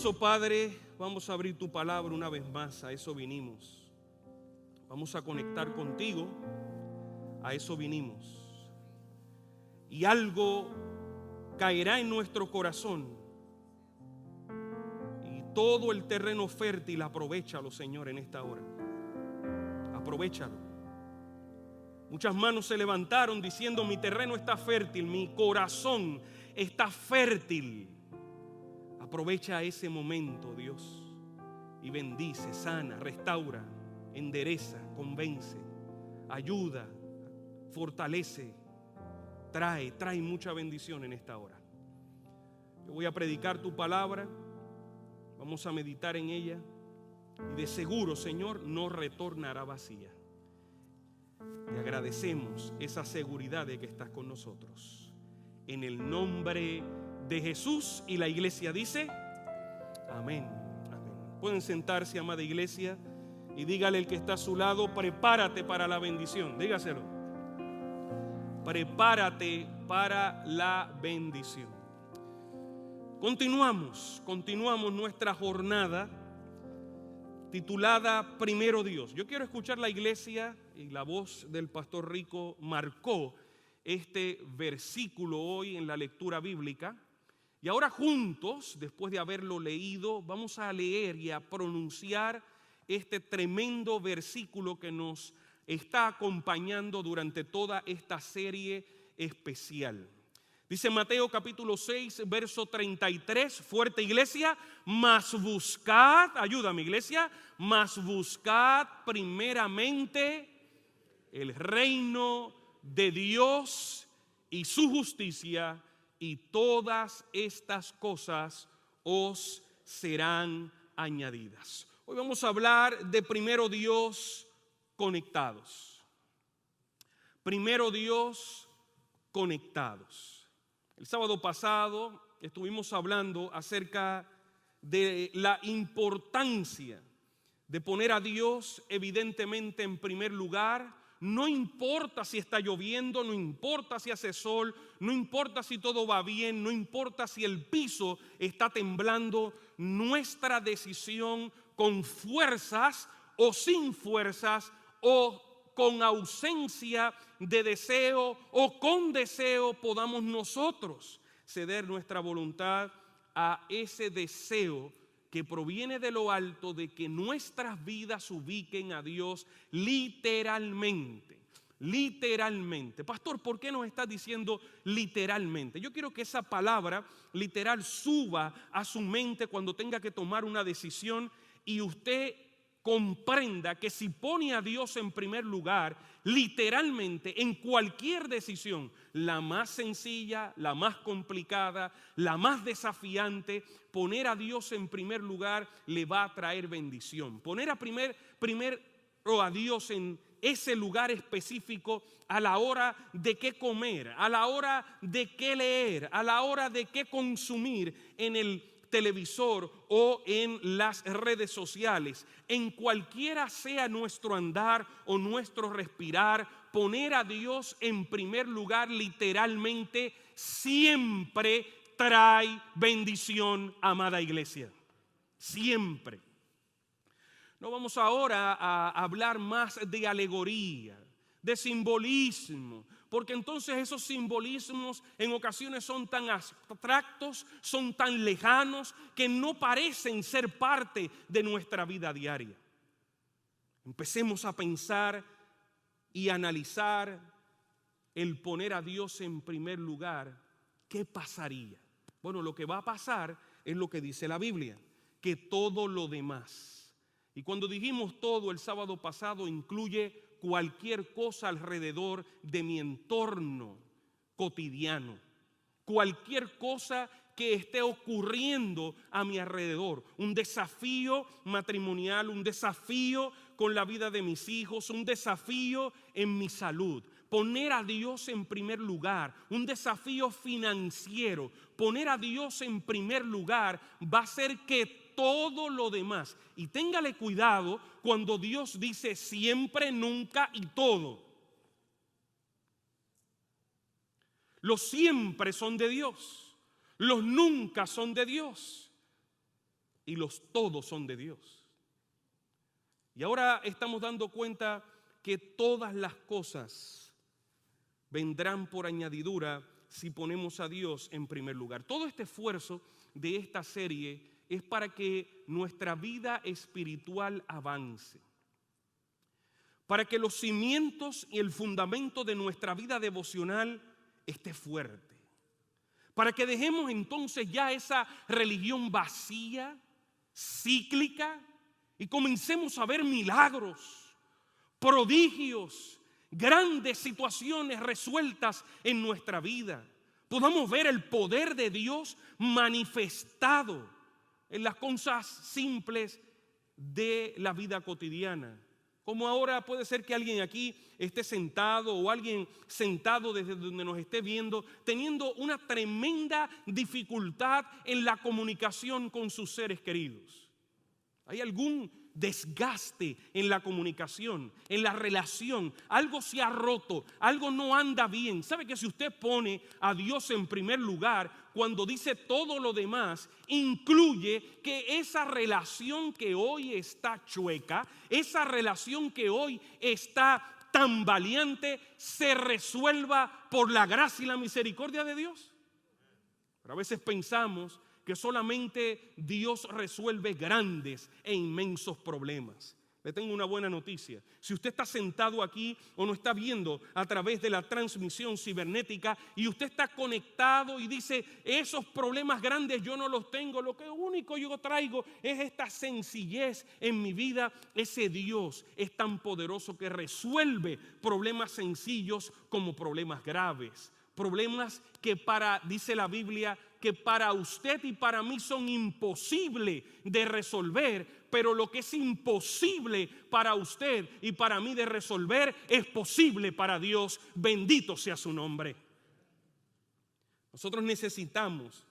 Poderoso Padre, vamos a abrir tu palabra una vez más, a eso vinimos. Vamos a conectar contigo, a eso vinimos. Y algo caerá en nuestro corazón. Y todo el terreno fértil, aprovéchalo, Señor, en esta hora. Aprovéchalo. Muchas manos se levantaron diciendo: mi terreno está fértil, mi corazón está fértil. Aprovecha ese momento, Dios, y bendice, sana, restaura, endereza, convence, ayuda, fortalece, trae mucha bendición en esta hora. Yo voy a predicar tu palabra, vamos a meditar en ella y de seguro, Señor, no retornará vacía. Te agradecemos esa seguridad de que estás con nosotros. En el nombre de Jesús, y la iglesia dice amén, amén. Pueden sentarse, amada iglesia, y dígale al que está a su lado: prepárate para la bendición. Dígaselo: prepárate para la bendición. Continuamos nuestra jornada titulada Primero Dios. Yo quiero escuchar la iglesia, y la voz del pastor Rico marcó este versículo hoy en la lectura bíblica. Y ahora juntos, después de haberlo leído, vamos a leer y a pronunciar este tremendo versículo que nos está acompañando durante toda esta serie especial. Dice Mateo capítulo 6, verso 33, fuerte iglesia: mas buscad, ayúdame iglesia, mas buscad primeramente el reino de Dios y su justicia, y todas estas cosas os serán añadidas. Hoy vamos a hablar de primero Dios conectados. Primero Dios conectados. El sábado pasado estuvimos hablando acerca de la importancia de poner a Dios evidentemente en primer lugar. No importa si está lloviendo, no importa si hace sol, no importa si todo va bien, no importa si el piso está temblando. Nuestra decisión, con fuerzas o sin fuerzas, o con ausencia de deseo o con deseo, podamos nosotros ceder nuestra voluntad a ese deseo que proviene de lo alto, de que nuestras vidas ubiquen a Dios literalmente. Literalmente. Pastor, ¿por qué nos está diciendo literalmente? Yo quiero que esa palabra literal suba a su mente cuando tenga que tomar una decisión, y usted comprenda que si pone a Dios en primer lugar, literalmente en cualquier decisión, la más sencilla, la más complicada, la más desafiante, poner a Dios en primer lugar le va a traer bendición. Poner a primero a Dios en ese lugar específico a la hora de qué comer, a la hora de qué leer, a la hora de qué consumir en el televisor o en las redes sociales, en cualquiera sea nuestro andar o nuestro respirar, poner a Dios en primer lugar literalmente siempre trae bendición, amada iglesia. Siempre. No vamos ahora a hablar más de alegoría, de simbolismo, porque entonces esos simbolismos en ocasiones son tan abstractos, son tan lejanos, que no parecen ser parte de nuestra vida diaria. Empecemos a pensar y analizar el poner a Dios en primer lugar. ¿Qué pasaría? Bueno, lo que va a pasar es lo que dice la Biblia, que todo lo demás, y cuando dijimos todo el sábado pasado, incluye cualquier cosa alrededor de mi entorno cotidiano, cualquier cosa que esté ocurriendo a mi alrededor, un desafío matrimonial, un desafío con la vida de mis hijos, un desafío en mi salud. Poner a Dios en primer lugar, un desafío financiero, poner a Dios en primer lugar va a hacer que todo lo demás, y téngale cuidado cuando Dios dice siempre, nunca y todo. Los siempre son de Dios, los nunca son de Dios. y los todos son de Dios. Y ahora estamos dando cuenta que todas las cosas vendrán por añadidura si ponemos a Dios en primer lugar. Todo este esfuerzo de esta serie es para que nuestra vida espiritual avance, para que los cimientos y el fundamento de nuestra vida devocional esté fuerte, para que dejemos entonces ya esa religión vacía, cíclica, y comencemos a ver milagros, prodigios, grandes situaciones resueltas en nuestra vida. Podamos ver el poder de Dios manifestado en las cosas simples de la vida cotidiana. Como ahora puede ser que alguien aquí esté sentado o alguien sentado desde donde nos esté viendo, teniendo una tremenda dificultad en la comunicación con sus seres queridos. ¿Hay algún desgaste en la comunicación, en la relación? Algo se ha roto, algo no anda bien. ¿Sabe que si usted pone a Dios en primer lugar, cuando dice todo lo demás, incluye que esa relación que hoy está chueca, esa relación que hoy está tambaleante, se resuelva por la gracia y la misericordia de Dios? Pero a veces pensamos que solamente Dios resuelve grandes e inmensos problemas. Le tengo una buena noticia. Si usted está sentado aquí o nos está viendo a través de la transmisión cibernética y usted está conectado y dice, esos problemas grandes yo no los tengo, lo único yo traigo es esta sencillez en mi vida, ese Dios es tan poderoso que resuelve problemas sencillos como problemas graves. Problemas que dice la Biblia, que para usted y para mí son imposibles de resolver, pero lo que es imposible para usted y para mí de resolver es posible para Dios. Bendito sea su nombre. Nosotros necesitamos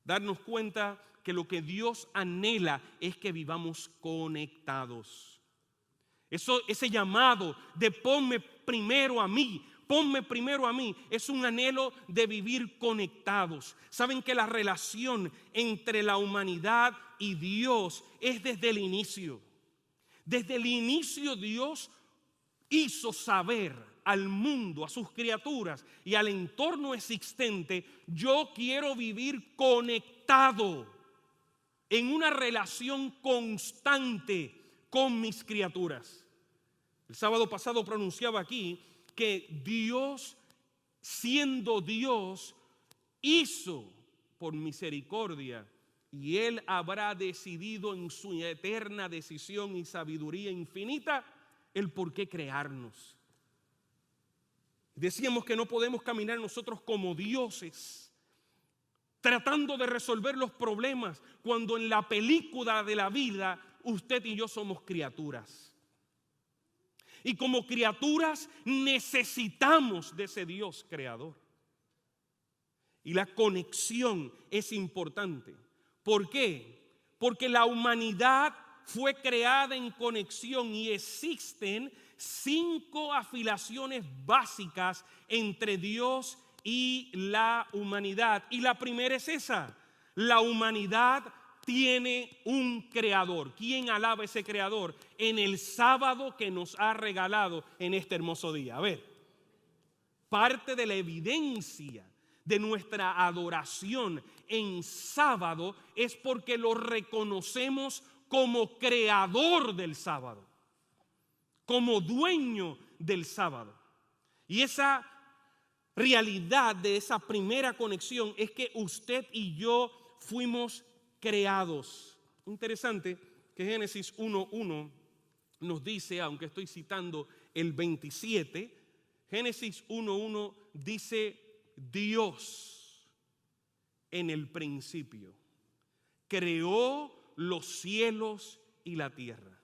darnos cuenta que lo que Dios anhela es que vivamos conectados. Ese llamado de ponme primero a mí, es un anhelo de vivir conectados. Saben que la relación entre la humanidad y Dios es desde el inicio. Desde el inicio Dios hizo saber al mundo, a sus criaturas y al entorno existente, yo quiero vivir conectado en una relación constante con mis criaturas. El sábado pasado pronunciaba aquí que Dios, siendo Dios, hizo por misericordia, y Él habrá decidido en su eterna decisión y sabiduría infinita el por qué crearnos. Decíamos que no podemos caminar nosotros como dioses, tratando de resolver los problemas, cuando en la película de la vida usted y yo somos criaturas. Y como criaturas necesitamos de ese Dios creador. Y la conexión es importante. ¿Por qué? Porque la humanidad fue creada en conexión y existen 5 afiliaciones básicas entre Dios y la humanidad. Y la primera es esa: la humanidad tiene un creador. ¿Quién alaba a ese creador? En el sábado que nos ha regalado en este hermoso día. A ver, parte de la evidencia de nuestra adoración en sábado es porque lo reconocemos como creador del sábado, como dueño del sábado. Y esa realidad de esa primera conexión es que usted y yo fuimos creados. Interesante que Génesis 1:1 nos dice, aunque estoy citando el 27, Génesis 1:1 dice: Dios en el principio creó los cielos y la tierra.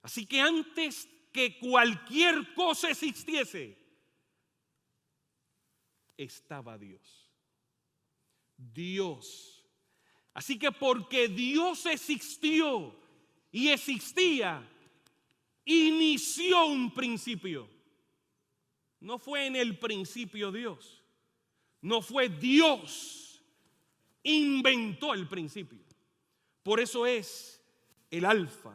Así que antes que cualquier cosa existiese, estaba Dios. Dios. Así que porque Dios existió y existía, inició un principio. No fue en el principio Dios. No fue Dios, inventó el principio. Por eso es el alfa,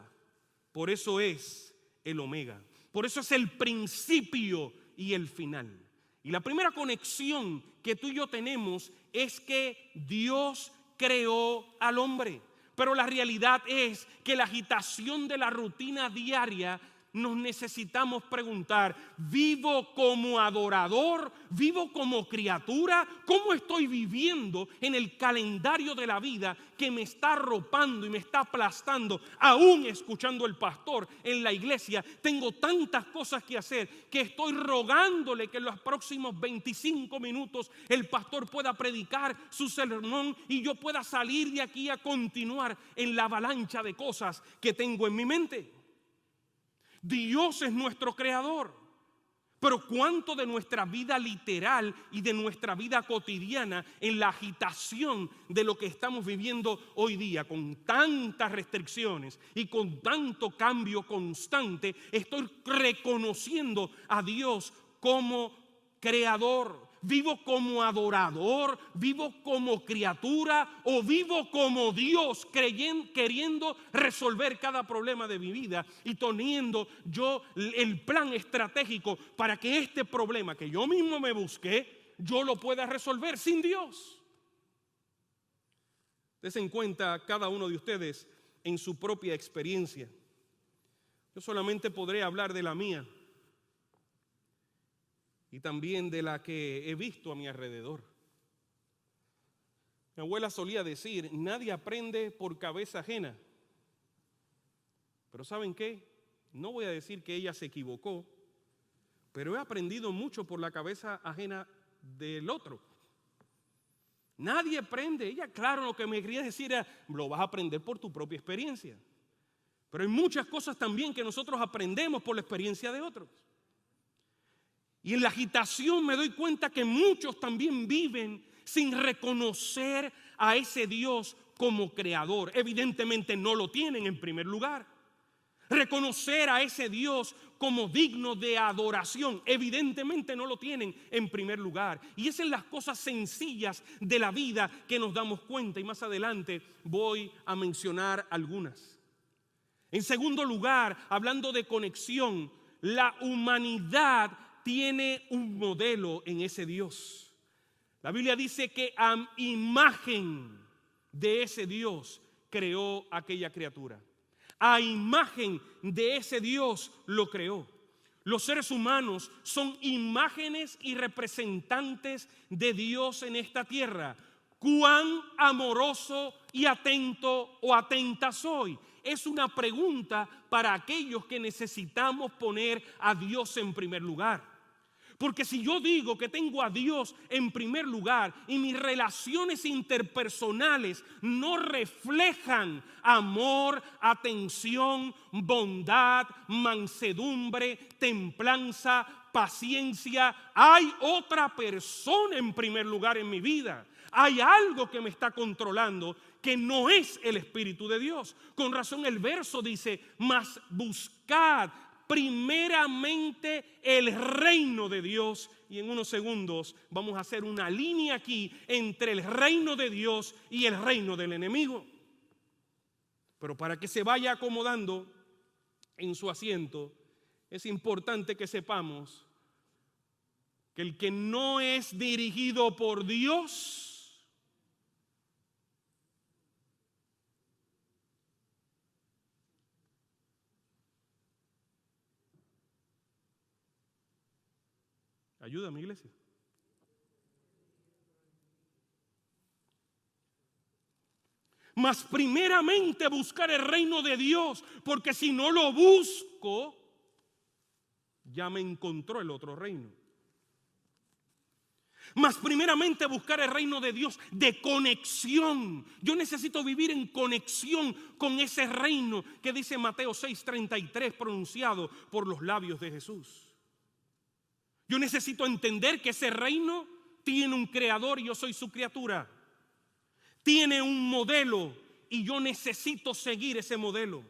por eso es el omega, por eso es el principio y el final. Y la primera conexión que tú y yo tenemos es que Dios creó al hombre. Pero la realidad es que la agitación de la rutina diaria nos necesitamos preguntar: ¿vivo como adorador? ¿Vivo como criatura? ¿Cómo estoy viviendo en el calendario de la vida que me está arropando y me está aplastando? Aún escuchando el pastor en la iglesia, tengo tantas cosas que hacer que estoy rogándole que en los próximos 25 minutos el pastor pueda predicar su sermón y yo pueda salir de aquí a continuar en la avalancha de cosas que tengo en mi mente. Dios es nuestro creador, pero cuánto de nuestra vida literal y de nuestra vida cotidiana en la agitación de lo que estamos viviendo hoy día, con tantas restricciones y con tanto cambio constante, estoy reconociendo a Dios como creador. ¿Vivo como adorador? ¿Vivo como criatura? ¿O vivo como Dios, queriendo resolver cada problema de mi vida y teniendo yo el plan estratégico para que este problema que yo mismo me busqué, yo lo pueda resolver sin Dios? Desen cuenta cada uno de ustedes en su propia experiencia. Yo solamente podré hablar de la mía y también de la que he visto a mi alrededor. Mi abuela solía decir: nadie aprende por cabeza ajena. Pero ¿saben qué? No voy a decir que ella se equivocó, pero he aprendido mucho por la cabeza ajena del otro. Nadie aprende. Ella, claro, lo que me quería decir era: lo vas a aprender por tu propia experiencia. Pero hay muchas cosas también que nosotros aprendemos por la experiencia de otros. Y en la agitación me doy cuenta que muchos también viven sin reconocer a ese Dios como creador. Evidentemente no lo tienen en primer lugar. Reconocer a ese Dios como digno de adoración, evidentemente no lo tienen en primer lugar. Y esas son las cosas sencillas de la vida que nos damos cuenta. Y más adelante voy a mencionar algunas. En segundo lugar, hablando de conexión, la humanidad tiene un modelo en ese Dios. La Biblia dice que a imagen de ese Dios creó aquella criatura. A imagen de ese Dios lo creó. Los seres humanos son imágenes y representantes de Dios en esta tierra. ¿Cuán amoroso y atento o atenta soy? Es una pregunta para aquellos que necesitamos poner a Dios en primer lugar. Porque si yo digo que tengo a Dios en primer lugar y mis relaciones interpersonales no reflejan amor, atención, bondad, mansedumbre, templanza, paciencia, hay otra persona en primer lugar en mi vida. Hay algo que me está controlando que no es el Espíritu de Dios. Con razón el verso dice: mas buscad primeramente el reino de Dios. Y en unos segundos vamos a hacer una línea aquí entre el reino de Dios y el reino del enemigo. Pero para que se vaya acomodando en su asiento, es importante que sepamos que el que no es dirigido por Dios ayúdame, iglesia. Mas primeramente buscar el reino de Dios, porque si no lo busco, ya me encontró el otro reino. Mas primeramente buscar el reino de Dios de conexión. Yo necesito vivir en conexión con ese reino que dice Mateo 6:33, pronunciado por los labios de Jesús. Yo necesito entender que ese reino tiene un creador y yo soy su criatura. Tiene un modelo y yo necesito seguir ese modelo.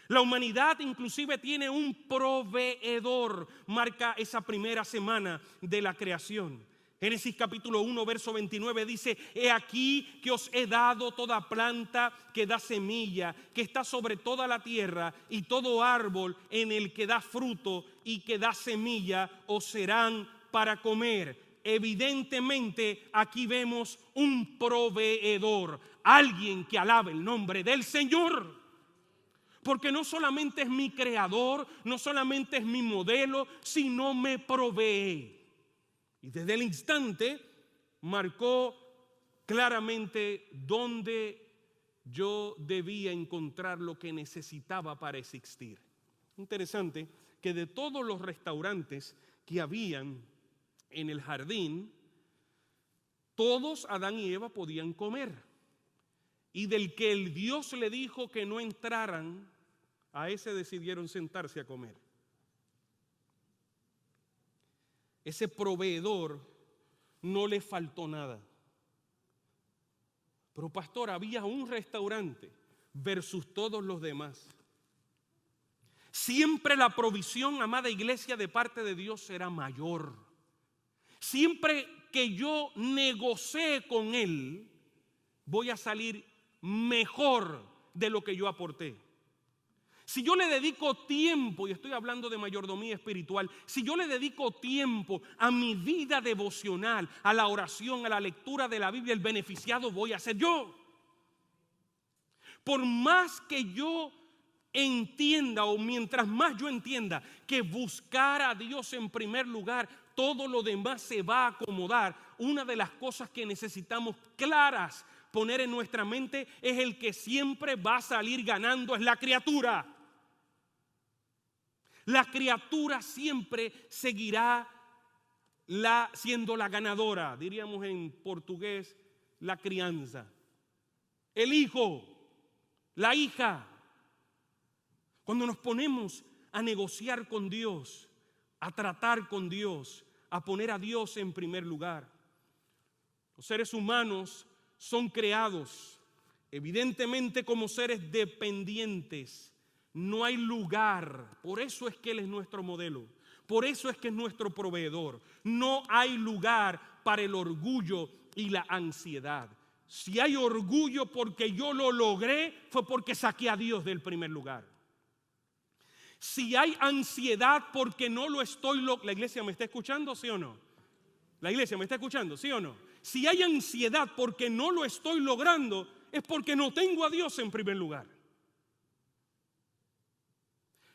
La humanidad inclusive tiene un proveedor. Marca esa primera semana de la creación. Génesis capítulo 1, verso 29 dice: he aquí que os he dado toda planta que da semilla, que está sobre toda la tierra, y todo árbol en el que da fruto y que da semilla os serán para comer. Evidentemente aquí vemos un proveedor, alguien que alabe el nombre del Señor. Porque no solamente es mi creador, no solamente es mi modelo, sino me provee. Y desde el instante marcó claramente dónde yo debía encontrar lo que necesitaba para existir. Interesante que de todos los restaurantes que habían en el jardín, todos Adán y Eva podían comer. Y del que el Dios le dijo que no entraran, a ese decidieron sentarse a comer. Ese proveedor no le faltó nada. Pero pastor, había un restaurante versus todos los demás. Siempre la provisión, amada iglesia, de parte de Dios será mayor. Siempre que yo negocie con Él, voy a salir mejor de lo que yo aporté. Si yo le dedico tiempo, y estoy hablando de mayordomía espiritual, si yo le dedico tiempo a mi vida devocional, a la oración, a la lectura de la Biblia, el beneficiado voy a ser yo. Por más que yo entienda, o mientras más yo entienda que buscar a Dios en primer lugar, todo lo demás se va a acomodar. Una de las cosas que necesitamos claras poner en nuestra mente es el que siempre va a salir ganando es la criatura. La criatura siempre seguirá siendo la ganadora, diríamos en portugués, la crianza. El hijo, la hija. Cuando nos ponemos a negociar con Dios, a tratar con Dios, a poner a Dios en primer lugar, los seres humanos son creados evidentemente como seres dependientes. No hay lugar, por eso es que Él es nuestro modelo, por eso es que es nuestro proveedor. No hay lugar para el orgullo y la ansiedad. Si hay orgullo porque yo lo logré, fue porque saqué a Dios del primer lugar. Si hay ansiedad porque no lo estoy logrando, ¿la iglesia me está escuchando, sí o no? ¿La iglesia me está escuchando, sí o no? Si hay ansiedad porque no lo estoy logrando, es porque no tengo a Dios en primer lugar.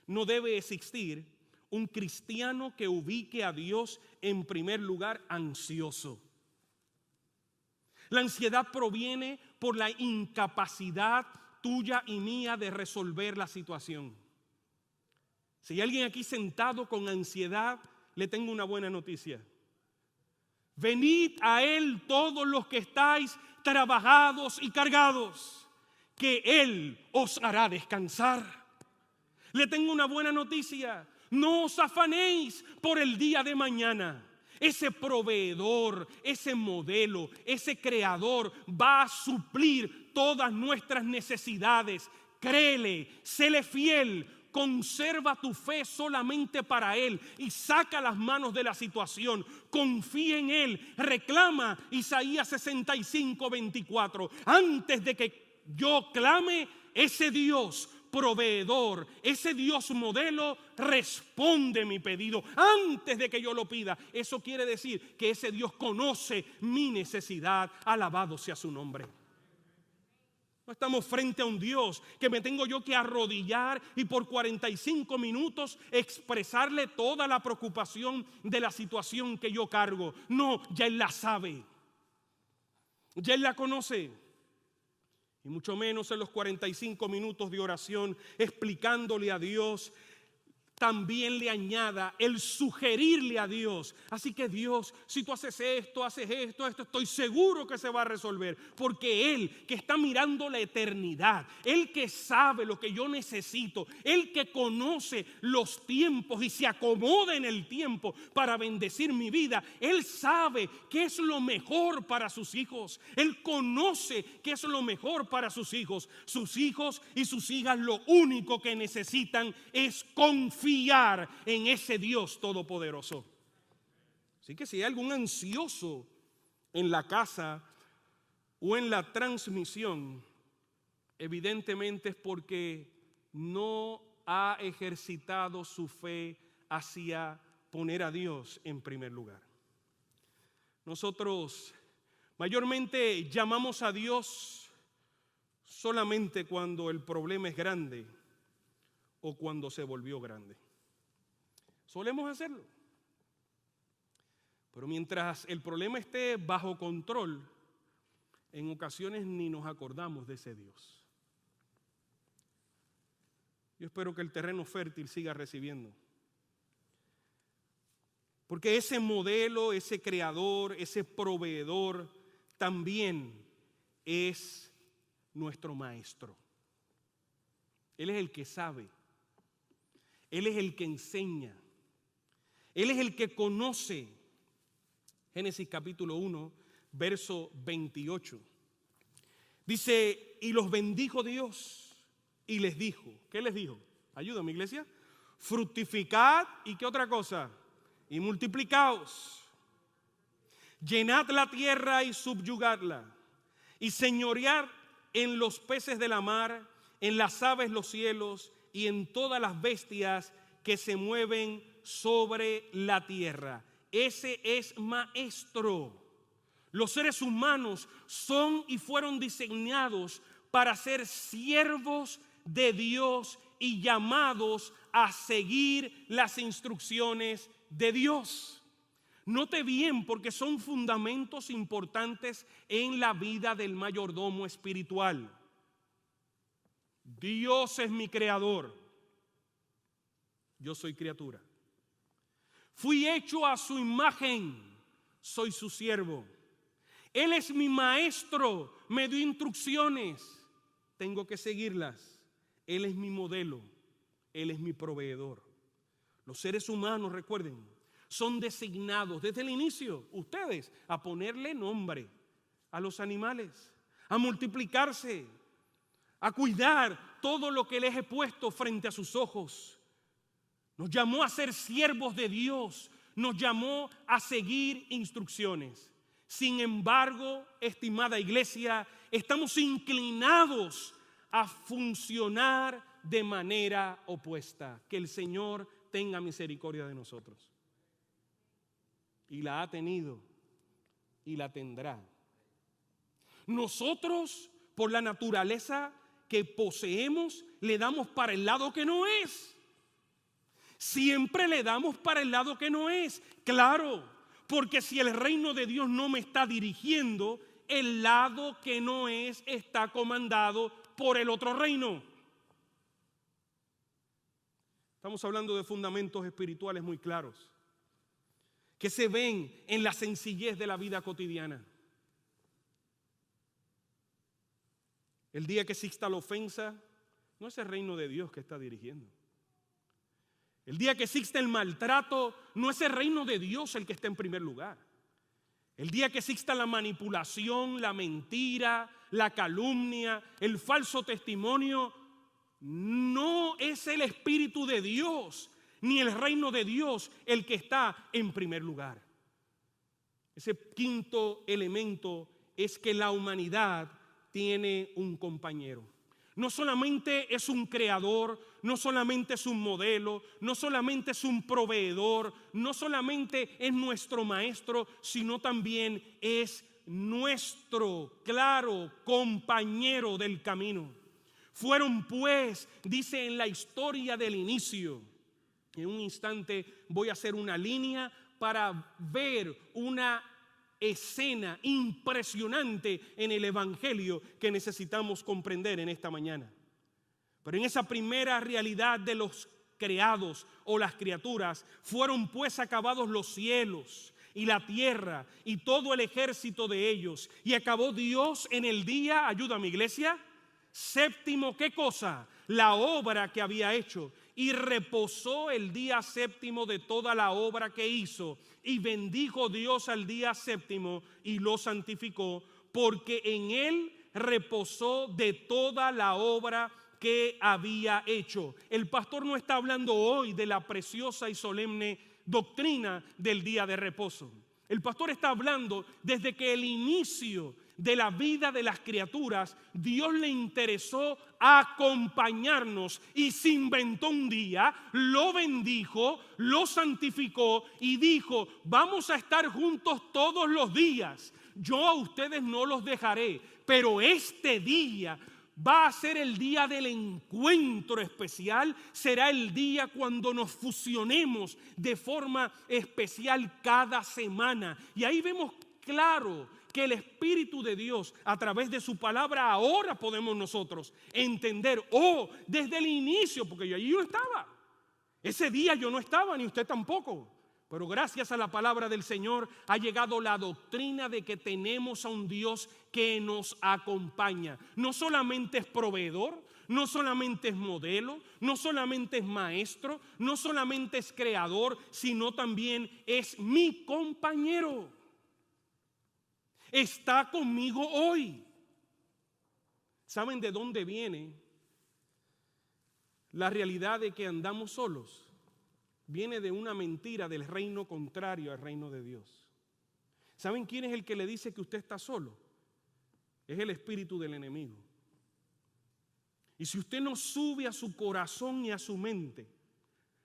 No debe existir un cristiano que ubique a Dios en primer lugar ansioso. La ansiedad proviene por la incapacidad tuya y mía de resolver la situación. Si hay alguien aquí sentado con ansiedad, le tengo una buena noticia. Venid a Él todos los que estáis trabajados y cargados, que Él os hará descansar. Le tengo una buena noticia. No os afanéis por el día de mañana. Ese proveedor, ese modelo, ese creador va a suplir todas nuestras necesidades. Créele, séle fiel, conserva tu fe solamente para Él y saca las manos de la situación. Confía en Él. Reclama Isaías 65:24. Antes de que yo clame, ese Dios proveedor, ese Dios modelo, responde mi pedido antes de que yo lo pida. Eso quiere decir que ese Dios conoce mi necesidad. Alabado sea su nombre. No estamos frente a un Dios que me tengo yo que arrodillar y por 45 minutos expresarle toda la preocupación de la situación que yo cargo. No, ya Él la sabe. Ya Él la conoce. Y mucho menos en los 45 minutos de oración explicándole a Dios, también le añada el sugerirle a Dios. Así que Dios, si tú haces esto, estoy seguro que se va a resolver. Porque Él que está mirando la eternidad, Él que sabe lo que yo necesito, Él que conoce los tiempos y se acomoda en el tiempo para bendecir mi vida, Él sabe qué es lo mejor para sus hijos. Él conoce qué es lo mejor para sus hijos. Sus hijos y sus hijas lo único que necesitan es confiar en ese Dios todopoderoso. Así que si hay algún ansioso en la casa o en la transmisión, evidentemente es porque no ha ejercitado su fe hacia poner a Dios en primer lugar. Nosotros mayormente llamamos a Dios solamente cuando el problema es grande o cuando se volvió grande. Solemos hacerlo. Pero mientras el problema esté bajo control, en ocasiones ni nos acordamos de ese Dios. Yo espero que el terreno fértil siga recibiendo. Porque ese modelo, ese creador, ese proveedor también es nuestro maestro. Él es el que sabe. Él es el que enseña. Él es el que conoce. Génesis capítulo 1, verso 28. Dice, y los bendijo Dios y les dijo. ¿Qué les dijo? Ayúdame, iglesia. Fructificad y ¿qué otra cosa? Y multiplicaos. Llenad la tierra y subyugadla. Y señoread en los peces de la mar, en las aves los cielos y en todas las bestias que se mueven sobre la tierra. Ese es maestro. Los seres humanos son y fueron diseñados para ser siervos de Dios y llamados a seguir las instrucciones de Dios. Note bien, porque son fundamentos importantes en la vida del mayordomo espiritual. Dios es mi creador. Yo soy criatura. Fui hecho a su imagen. Soy su siervo. Él es mi maestro. Me dio instrucciones. Tengo que seguirlas. Él es mi modelo. Él es mi proveedor. Los seres humanos, recuerden, son designados desde el inicio, ustedes, a ponerle nombre a los animales, a multiplicarse, a cuidar todo lo que les he puesto frente a sus ojos. Nos llamó a ser siervos de Dios, nos llamó a seguir instrucciones. Sin embargo, estimada iglesia, estamos inclinados a funcionar de manera opuesta. Que el Señor tenga misericordia de nosotros. Y la ha tenido y la tendrá. Nosotros, por la naturaleza que poseemos, le damos para el lado que no es. Siempre le damos para el lado que no es. Claro, porque si el reino de Dios no me está dirigiendo, el lado que no es está comandado por el otro reino. Estamos hablando de fundamentos espirituales muy claros, que se ven en la sencillez de la vida cotidiana. El día que exista la ofensa, no es el reino de Dios que está dirigiendo. El día que exista el maltrato, no es el reino de Dios el que está en primer lugar. El día que exista la manipulación, la mentira, la calumnia, el falso testimonio, no es el Espíritu de Dios ni el reino de Dios el que está en primer lugar. Ese quinto elemento es que la humanidad tiene un compañero. No solamente es un creador, no solamente es un modelo, no solamente es un proveedor, no solamente es nuestro maestro, sino también es nuestro, claro, compañero del camino. Fueron pues, dice en la historia del inicio, en un instante voy a hacer una línea para ver una escena impresionante en el Evangelio que necesitamos comprender en esta mañana. Pero en esa primera realidad de los creados o las criaturas, fueron pues acabados los cielos y la tierra y todo el ejército de ellos. Y acabó Dios en el día, ayúdame iglesia, séptimo, ¿qué cosa? La obra que había hecho. Y reposó el día séptimo de toda la obra que hizo. Y bendijo Dios al día séptimo y lo santificó, porque en él reposó de toda la obra que había hecho. El pastor no está hablando hoy de la preciosa y solemne doctrina del día de reposo. El pastor está hablando desde que el inicio de la vida de las criaturas, Dios le interesó acompañarnos y se inventó un día, lo bendijo, lo santificó y dijo: vamos a estar juntos todos los días. Yo a ustedes no los dejaré, pero este día va a ser el día del encuentro especial, será el día cuando nos fusionemos de forma especial cada semana. Y ahí vemos claro que el Espíritu de Dios, a través de su palabra, ahora podemos nosotros entender, desde el inicio, porque yo allí no estaba. Ese día yo no estaba, ni usted tampoco. Pero gracias a la palabra del Señor ha llegado la doctrina de que tenemos a un Dios que nos acompaña. No solamente es proveedor, no solamente es modelo, no solamente es maestro, no solamente es creador, sino también es mi compañero. Está conmigo hoy. ¿Saben de dónde viene la realidad de que andamos solos? Viene de una mentira del reino contrario al reino de Dios. ¿Saben quién es el que le dice que usted está solo? Es el espíritu del enemigo. Y si usted no sube a su corazón y a su mente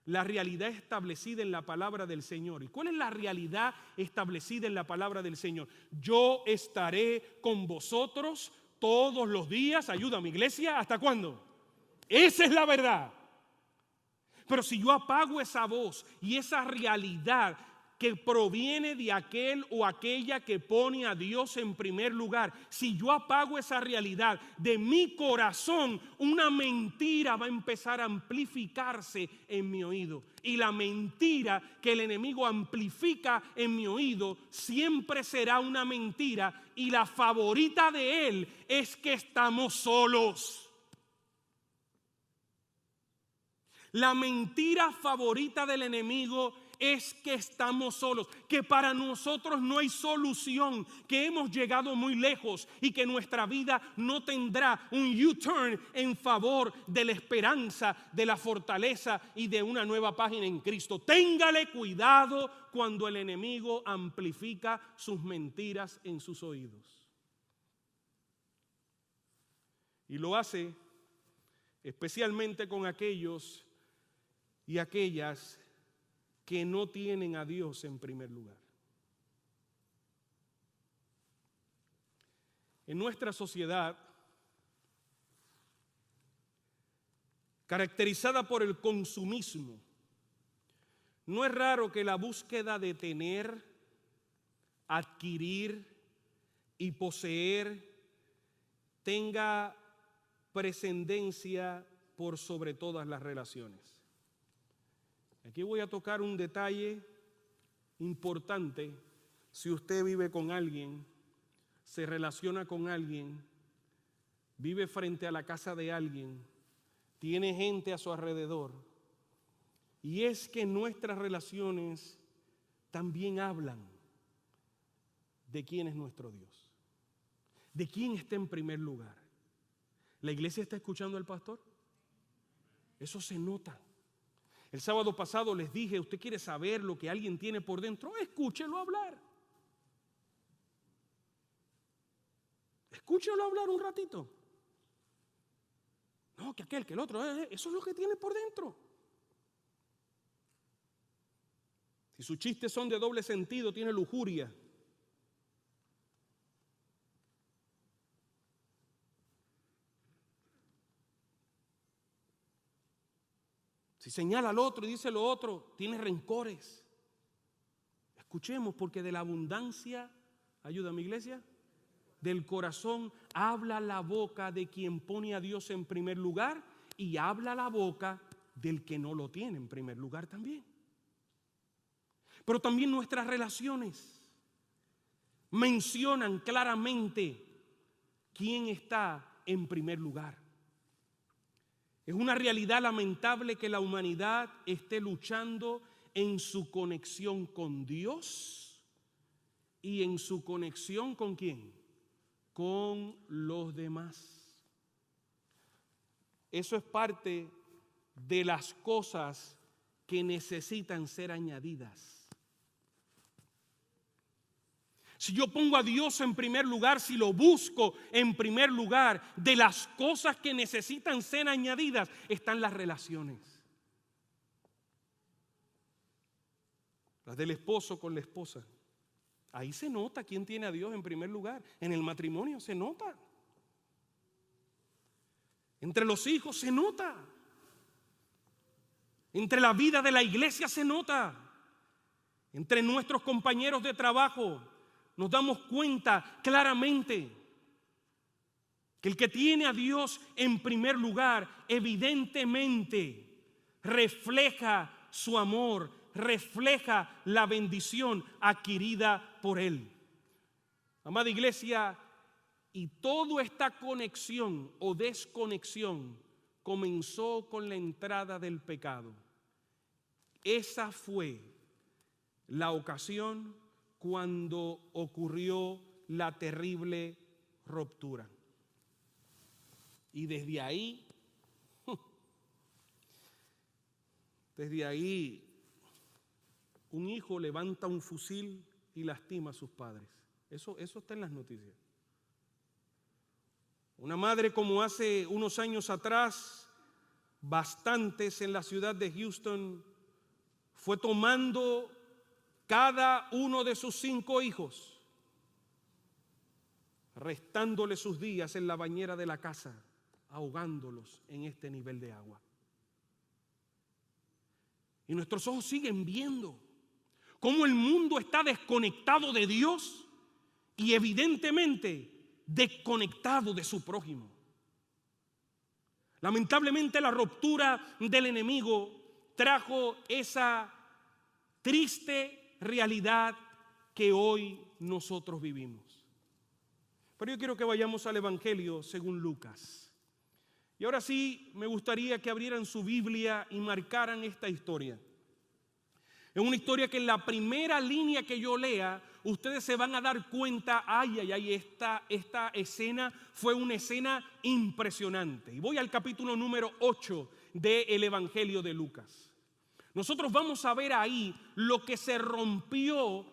la realidad establecida en la palabra del Señor. ¿Y cuál es la realidad establecida en la palabra del Señor? Yo estaré con vosotros todos los días. Ayúdame, iglesia, ¿hasta cuándo? Esa es la verdad. Pero si yo apago esa voz y esa realidad que proviene de aquel o aquella que pone a Dios en primer lugar, si yo apago esa realidad de mi corazón, una mentira va a empezar a amplificarse en mi oído. Y la mentira que el enemigo amplifica en mi oído siempre será una mentira, y la favorita de él es que estamos solos. La mentira favorita del enemigo es que estamos solos, que para nosotros no hay solución, que hemos llegado muy lejos y que nuestra vida no tendrá un U-turn en favor de la esperanza, de la fortaleza y de una nueva página en Cristo. Téngale cuidado cuando el enemigo amplifica sus mentiras en sus oídos. Y lo hace especialmente con aquellos y aquellas que no tienen a Dios en primer lugar. En nuestra sociedad, caracterizada por el consumismo, no es raro que la búsqueda de tener, adquirir y poseer tenga precedencia por sobre todas las relaciones. Aquí voy a tocar un detalle importante. Si usted vive con alguien, se relaciona con alguien, vive frente a la casa de alguien, tiene gente a su alrededor, y es que nuestras relaciones también hablan de quién es nuestro Dios, de quién está en primer lugar. ¿La iglesia está escuchando al pastor? Eso se nota. El sábado pasado les dije: ¿usted quiere saber lo que alguien tiene por dentro? Escúchelo hablar. Escúchelo hablar un ratito. No, que aquel, que el otro, eso es lo que tiene por dentro. Si sus chistes son de doble sentido, tiene lujuria. Si señala al otro y dice lo otro, tiene rencores. Escuchemos, porque de la abundancia, ayúdame iglesia, del corazón habla la boca de quien pone a Dios en primer lugar, y habla la boca del que no lo tiene en primer lugar también. Pero también nuestras relaciones mencionan claramente quién está en primer lugar. Es una realidad lamentable que la humanidad esté luchando en su conexión con Dios y en su conexión ¿con quién? Con los demás. Eso es parte de las cosas que necesitan ser añadidas. Si yo pongo a Dios en primer lugar, si lo busco en primer lugar, de las cosas que necesitan ser añadidas están las relaciones. Las del esposo con la esposa. Ahí se nota quién tiene a Dios en primer lugar. En el matrimonio se nota. Entre los hijos se nota. Entre la vida de la iglesia se nota. Entre nuestros compañeros de trabajo nos damos cuenta claramente que el que tiene a Dios en primer lugar evidentemente refleja su amor, refleja la bendición adquirida por Él. Amada iglesia, y toda esta conexión o desconexión comenzó con la entrada del pecado. Esa fue la ocasión cuando ocurrió la terrible ruptura. Y desde ahí un hijo levanta un fusil y lastima a sus padres. Eso está en las noticias. Una madre, como hace unos años atrás, bastantes en la ciudad de Houston, fue tomando cada uno de sus 5 hijos, restándole sus días en la bañera de la casa, ahogándolos en este nivel de agua. Y nuestros ojos siguen viendo cómo el mundo está desconectado de Dios y evidentemente desconectado de su prójimo. Lamentablemente la ruptura del enemigo trajo esa triste realidad que hoy nosotros vivimos. Pero yo quiero que vayamos al Evangelio según Lucas. Y ahora sí me gustaría que abrieran su Biblia y marcaran esta historia. Es una historia que en la primera línea que yo lea, ustedes se van a dar cuenta, esta escena fue una escena impresionante. Y voy al capítulo número 8 del Evangelio de Lucas. Nosotros vamos a ver ahí lo que se rompió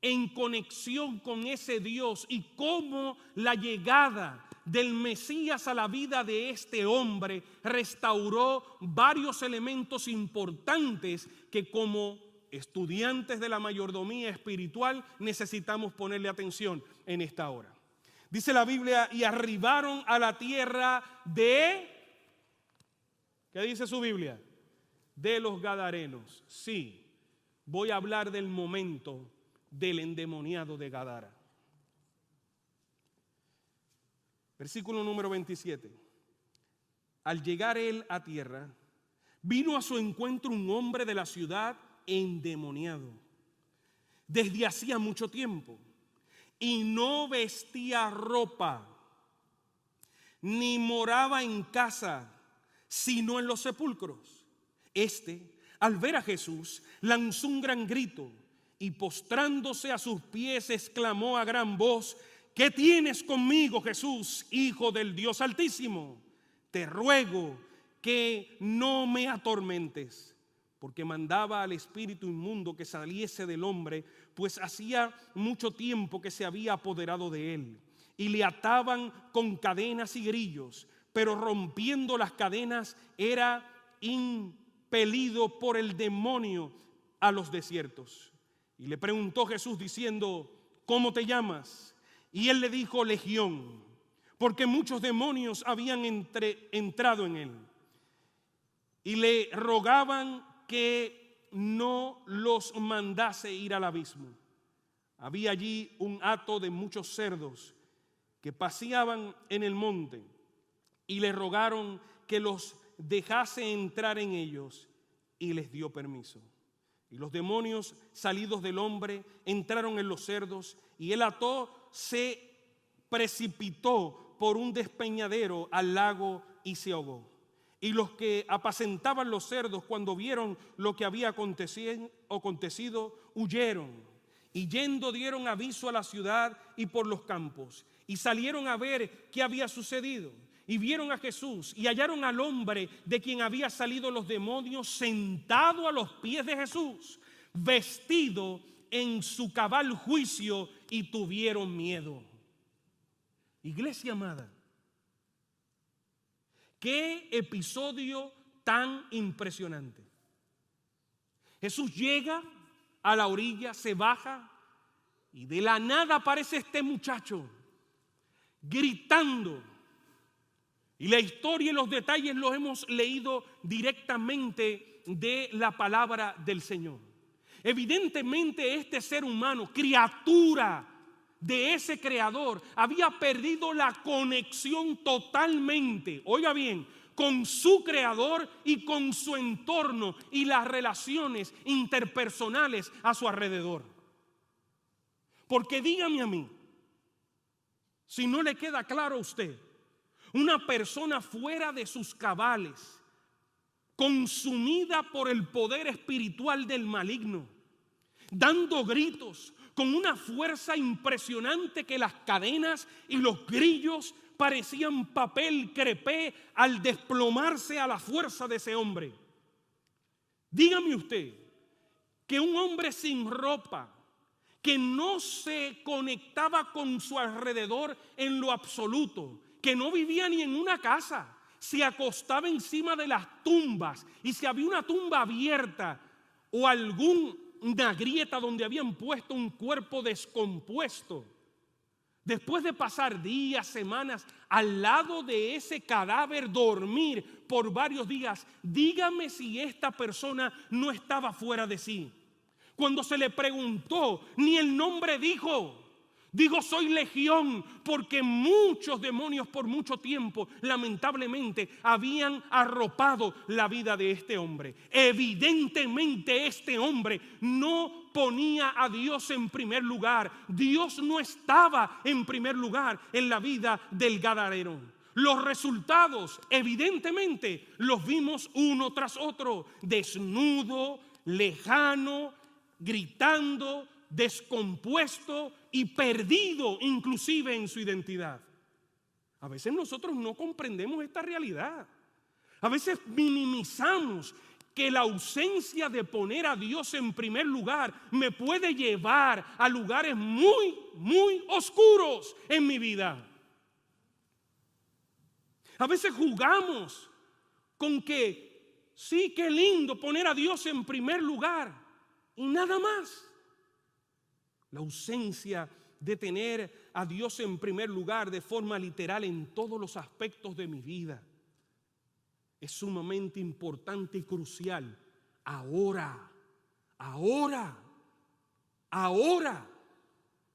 en conexión con ese Dios y cómo la llegada del Mesías a la vida de este hombre restauró varios elementos importantes que como estudiantes de la mayordomía espiritual necesitamos ponerle atención en esta hora. Dice la Biblia, y arribaron a la tierra de... ¿Qué dice su Biblia? De los Gadarenos. Sí, voy a hablar del momento del endemoniado de Gadara. Versículo número 27. Al llegar él a tierra, vino a su encuentro un hombre de la ciudad endemoniado desde hacía mucho tiempo y no vestía ropa ni moraba en casa, sino en los sepulcros. Al ver a Jesús, lanzó un gran grito y postrándose a sus pies exclamó a gran voz: ¿qué tienes conmigo, Jesús, Hijo del Dios Altísimo? Te ruego que no me atormentes. Porque mandaba al espíritu inmundo que saliese del hombre, pues hacía mucho tiempo que se había apoderado de él. Y le ataban con cadenas y grillos, pero rompiendo las cadenas era impelido por el demonio a los desiertos. Y le preguntó Jesús diciendo: ¿cómo te llamas? Y él le dijo: Legión, porque muchos demonios habían entrado en él. Y le rogaban que no los mandase ir al abismo. Había allí un hato de muchos cerdos que paseaban en el monte y le rogaron que los dejase entrar en ellos y les dio permiso. Y los demonios salidos del hombre entraron en los cerdos y el hato se precipitó por un despeñadero al lago y se ahogó. Y los que apacentaban los cerdos, cuando vieron lo que había acontecido, huyeron. Y yendo dieron aviso a la ciudad y por los campos. Y salieron a ver qué había sucedido. y vieron a Jesús y hallaron al hombre de quien había salido los demonios sentado a los pies de Jesús, vestido en su cabal juicio, y tuvieron miedo. Iglesia amada, qué episodio tan impresionante. Jesús llega a la orilla, se baja y de la nada aparece este muchacho gritando. Y la historia y los detalles los hemos leído directamente de la palabra del Señor. Evidentemente este ser humano, criatura de ese creador, había perdido la conexión totalmente, oiga bien, con su creador y con su entorno y las relaciones interpersonales a su alrededor. Porque dígame a mí, si no le queda claro a usted, una persona fuera de sus cabales, consumida por el poder espiritual del maligno, dando gritos con una fuerza impresionante que las cadenas y los grillos parecían papel crepé al desplomarse a la fuerza de ese hombre. Dígame usted que un hombre sin ropa, que no se conectaba con su alrededor en lo absoluto, que no vivía ni en una casa, se acostaba encima de las tumbas, y si había una tumba abierta o alguna grieta donde habían puesto un cuerpo descompuesto, después de pasar días, semanas al lado de ese cadáver, dormir por varios días, dígame si esta persona no estaba fuera de sí. Cuando se le preguntó, ni el nombre dijo. Digo, soy legión, porque muchos demonios por mucho tiempo, lamentablemente, habían arropado la vida de este hombre. Evidentemente este hombre no ponía a Dios en primer lugar. Dios no estaba en primer lugar en la vida del gadareno. Los resultados, evidentemente, los vimos uno tras otro. Desnudo, lejano, gritando, descompuesto y perdido inclusive en su identidad. A veces nosotros no comprendemos esta realidad. A veces minimizamos que la ausencia de poner a Dios en primer lugar me puede llevar a lugares muy, muy oscuros en mi vida. A veces jugamos con que sí, qué lindo poner a Dios en primer lugar y nada más. La ausencia de tener a Dios en primer lugar de forma literal en todos los aspectos de mi vida es sumamente importante y crucial. Ahora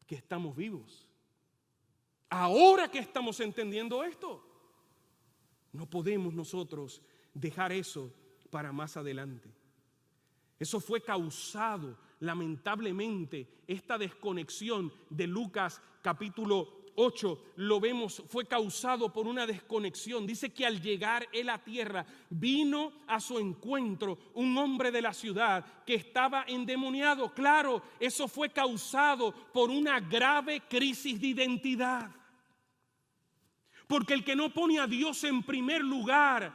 que estamos vivos, ahora que estamos entendiendo esto, no podemos nosotros dejar eso para más adelante. Eso fue causado, lamentablemente, esta desconexión de Lucas capítulo 8, lo vemos, fue causado por una desconexión. Dice que al llegar él a tierra, vino a su encuentro un hombre de la ciudad que estaba endemoniado. Claro, eso fue causado por una grave crisis de identidad. Porque el que no pone a Dios en primer lugar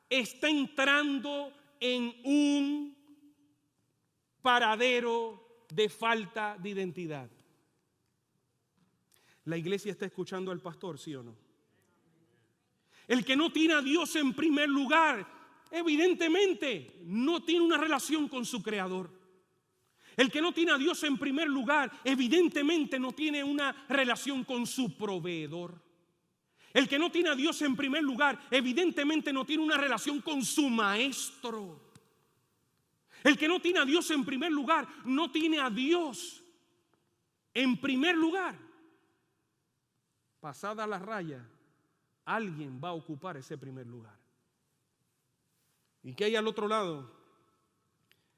está entrando en un paradero de falta de identidad. ¿La iglesia está escuchando al pastor, sí o no? El que no tiene a Dios en primer lugar, evidentemente no tiene una relación con su creador. El que no tiene a Dios en primer lugar, evidentemente no tiene una relación con su proveedor. El que no tiene a Dios en primer lugar, evidentemente no tiene una relación con su maestro. El que no tiene a Dios en primer lugar, no tiene a Dios en primer lugar. Pasada la raya, alguien va a ocupar ese primer lugar. ¿Y qué hay al otro lado?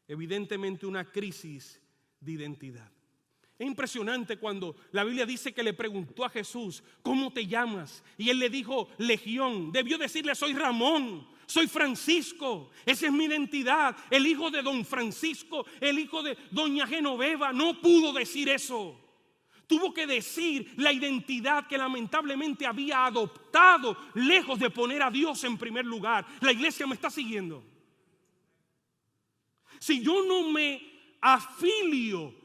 Evidentemente una crisis de identidad. Es impresionante cuando la Biblia dice que le preguntó a Jesús, ¿cómo te llamas? Y él le dijo, Legión. Debió decirle, soy Ramón. Soy Francisco, esa es mi identidad. El hijo de don Francisco, el hijo de doña Genoveva, no pudo decir eso. Tuvo que decir la identidad que lamentablemente había adoptado, lejos de poner a Dios en primer lugar. La iglesia me está siguiendo. Si yo no me afilio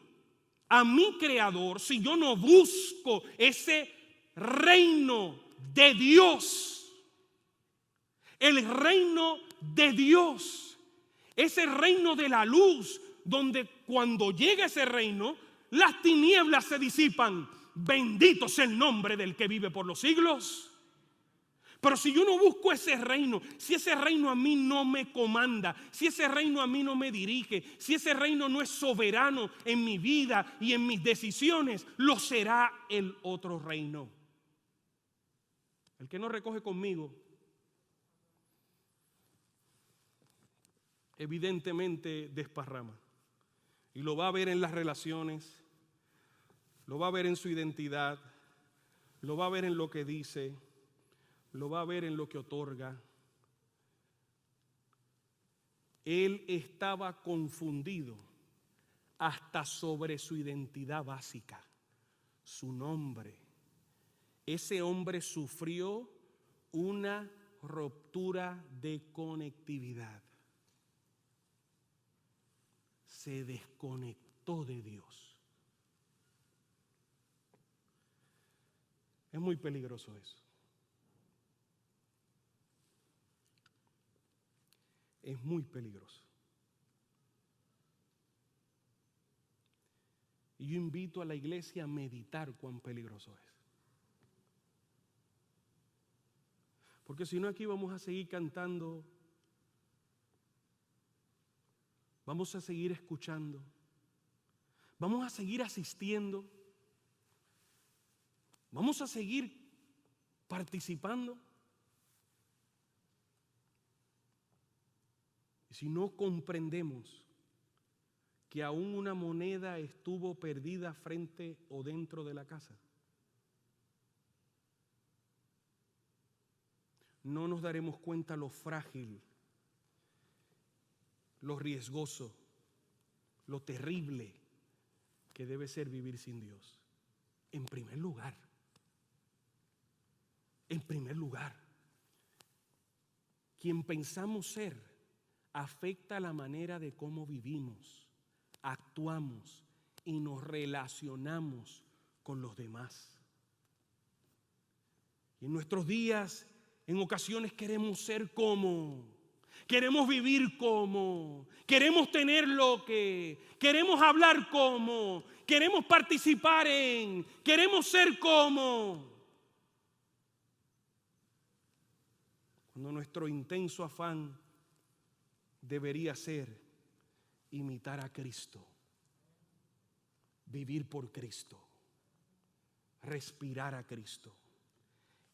a mi Creador, si yo no busco ese reino de Dios, el reino de Dios, ese reino de la luz, donde cuando llega ese reino, las tinieblas se disipan. Bendito sea el nombre del que vive por los siglos. Pero si yo no busco ese reino, si ese reino a mí no me comanda, si ese reino a mí no me dirige, si ese reino no es soberano en mi vida y en mis decisiones, lo será el otro reino. El que no recoge conmigo, evidentemente desparrama. Y lo va a ver en las relaciones, lo va a ver en su identidad, lo va a ver en lo que dice, lo va a ver en lo que otorga. Él estaba confundido hasta sobre su identidad básica, su nombre. Ese hombre sufrió una ruptura de conectividad. Se desconectó de Dios. Es muy peligroso eso. Es muy peligroso. Y yo invito a la iglesia a meditar cuán peligroso es. Porque si no, aquí vamos a seguir cantando, vamos a seguir escuchando, vamos a seguir asistiendo, vamos a seguir participando. Y si no comprendemos que aún una moneda estuvo perdida frente o dentro de la casa, no nos daremos cuenta lo frágil, lo riesgoso, lo terrible que debe ser vivir sin Dios. En primer lugar, quien pensamos ser afecta la manera de cómo vivimos, actuamos y nos relacionamos con los demás. Y en nuestros días, en ocasiones queremos ser como, queremos vivir como, queremos tener lo que, queremos hablar como, queremos participar en, queremos ser como. Cuando nuestro intenso afán debería ser imitar a Cristo, vivir por Cristo, respirar a Cristo.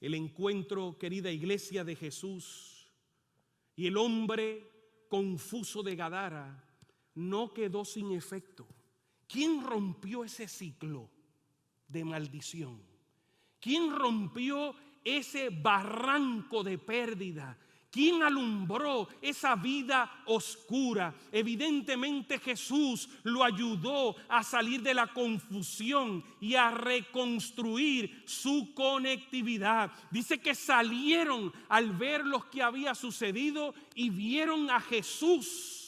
El encuentro, querida iglesia, de Jesús y el hombre confuso de Gadara no quedó sin efecto. ¿Quién rompió ese ciclo de maldición? ¿Quién rompió ese barranco de pérdida? ¿Quién alumbró esa vida oscura? Evidentemente Jesús lo ayudó a salir de la confusión y a reconstruir su conectividad. Dice que salieron al ver lo que había sucedido y vieron a Jesús.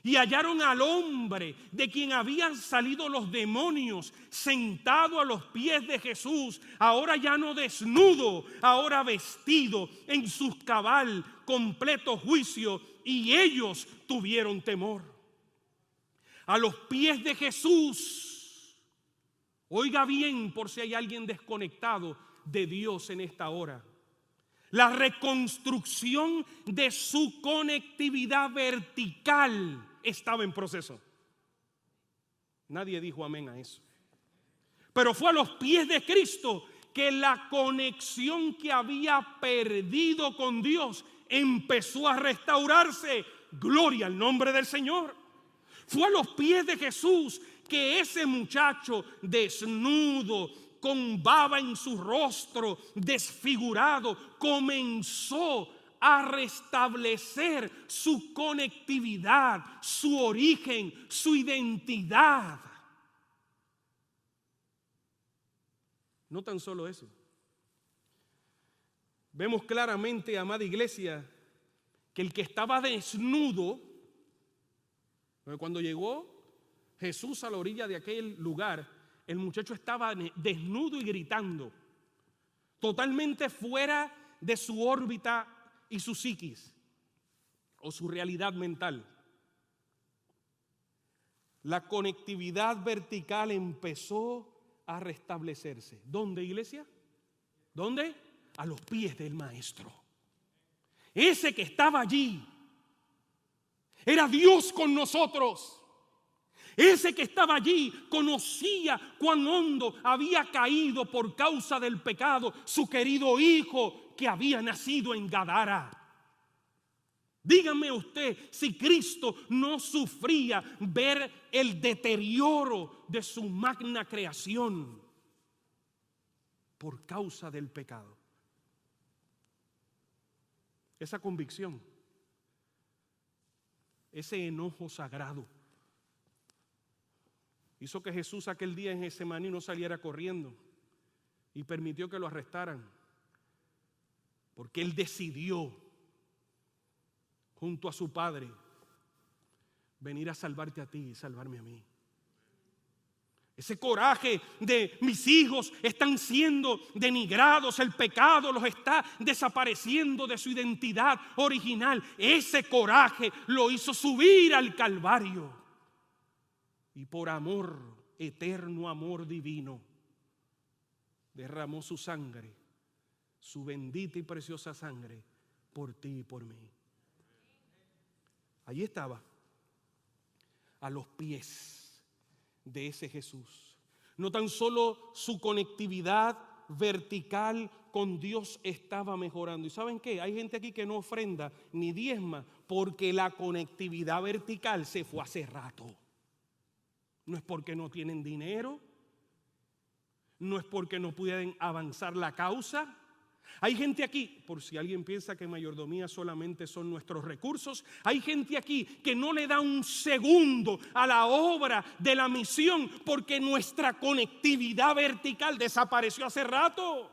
Y hallaron al hombre de quien habían salido los demonios sentado a los pies de Jesús, ahora ya no desnudo, ahora vestido en su cabal completo juicio, y ellos tuvieron temor. A los pies de Jesús, oiga bien por si hay alguien desconectado de Dios en esta hora, la reconstrucción de su conectividad vertical estaba en proceso. Nadie dijo amén a eso. Pero fue a los pies de Cristo que la conexión que había perdido con Dios empezó a restaurarse. Gloria al nombre del Señor. Fue a los pies de Jesús que ese muchacho desnudo, con baba en su rostro, desfigurado, comenzó a restablecer su conectividad, su origen, su identidad. No tan solo eso. Vemos claramente, amada iglesia, que el que estaba desnudo, cuando llegó Jesús a la orilla de aquel lugar, el muchacho estaba desnudo y gritando, totalmente fuera de su órbita y su psiquis o su realidad mental. La conectividad vertical empezó a restablecerse. ¿Dónde, iglesia? ¿Dónde? A los pies del maestro. Ese que estaba allí era Dios con nosotros. Ese que estaba allí conocía cuán hondo había caído por causa del pecado su querido hijo que había nacido en Gadara. Dígame usted si Cristo no sufría ver el deterioro de su magna creación por causa del pecado. Esa convicción, ese enojo sagrado, hizo que Jesús aquel día en Getsemaní no saliera corriendo y permitió que lo arrestaran, porque Él decidió, junto a su Padre, venir a salvarte a ti y salvarme a mí. Ese coraje de mis hijos están siendo denigrados, el pecado los está desapareciendo de su identidad original. Ese coraje lo hizo subir al Calvario. Y por amor, eterno amor divino, derramó su sangre, su bendita y preciosa sangre, por ti y por mí. Allí estaba, a los pies de ese Jesús. No tan solo su conectividad vertical con Dios estaba mejorando. ¿Y saben qué? Hay gente aquí que no ofrenda ni diezma porque la conectividad vertical se fue hace rato. No es porque no tienen dinero, no es porque no pueden avanzar la causa. Hay gente aquí, por si alguien piensa que mayordomía solamente son nuestros recursos, hay gente aquí que no le da un segundo a la obra de la misión porque nuestra conectividad vertical desapareció hace rato.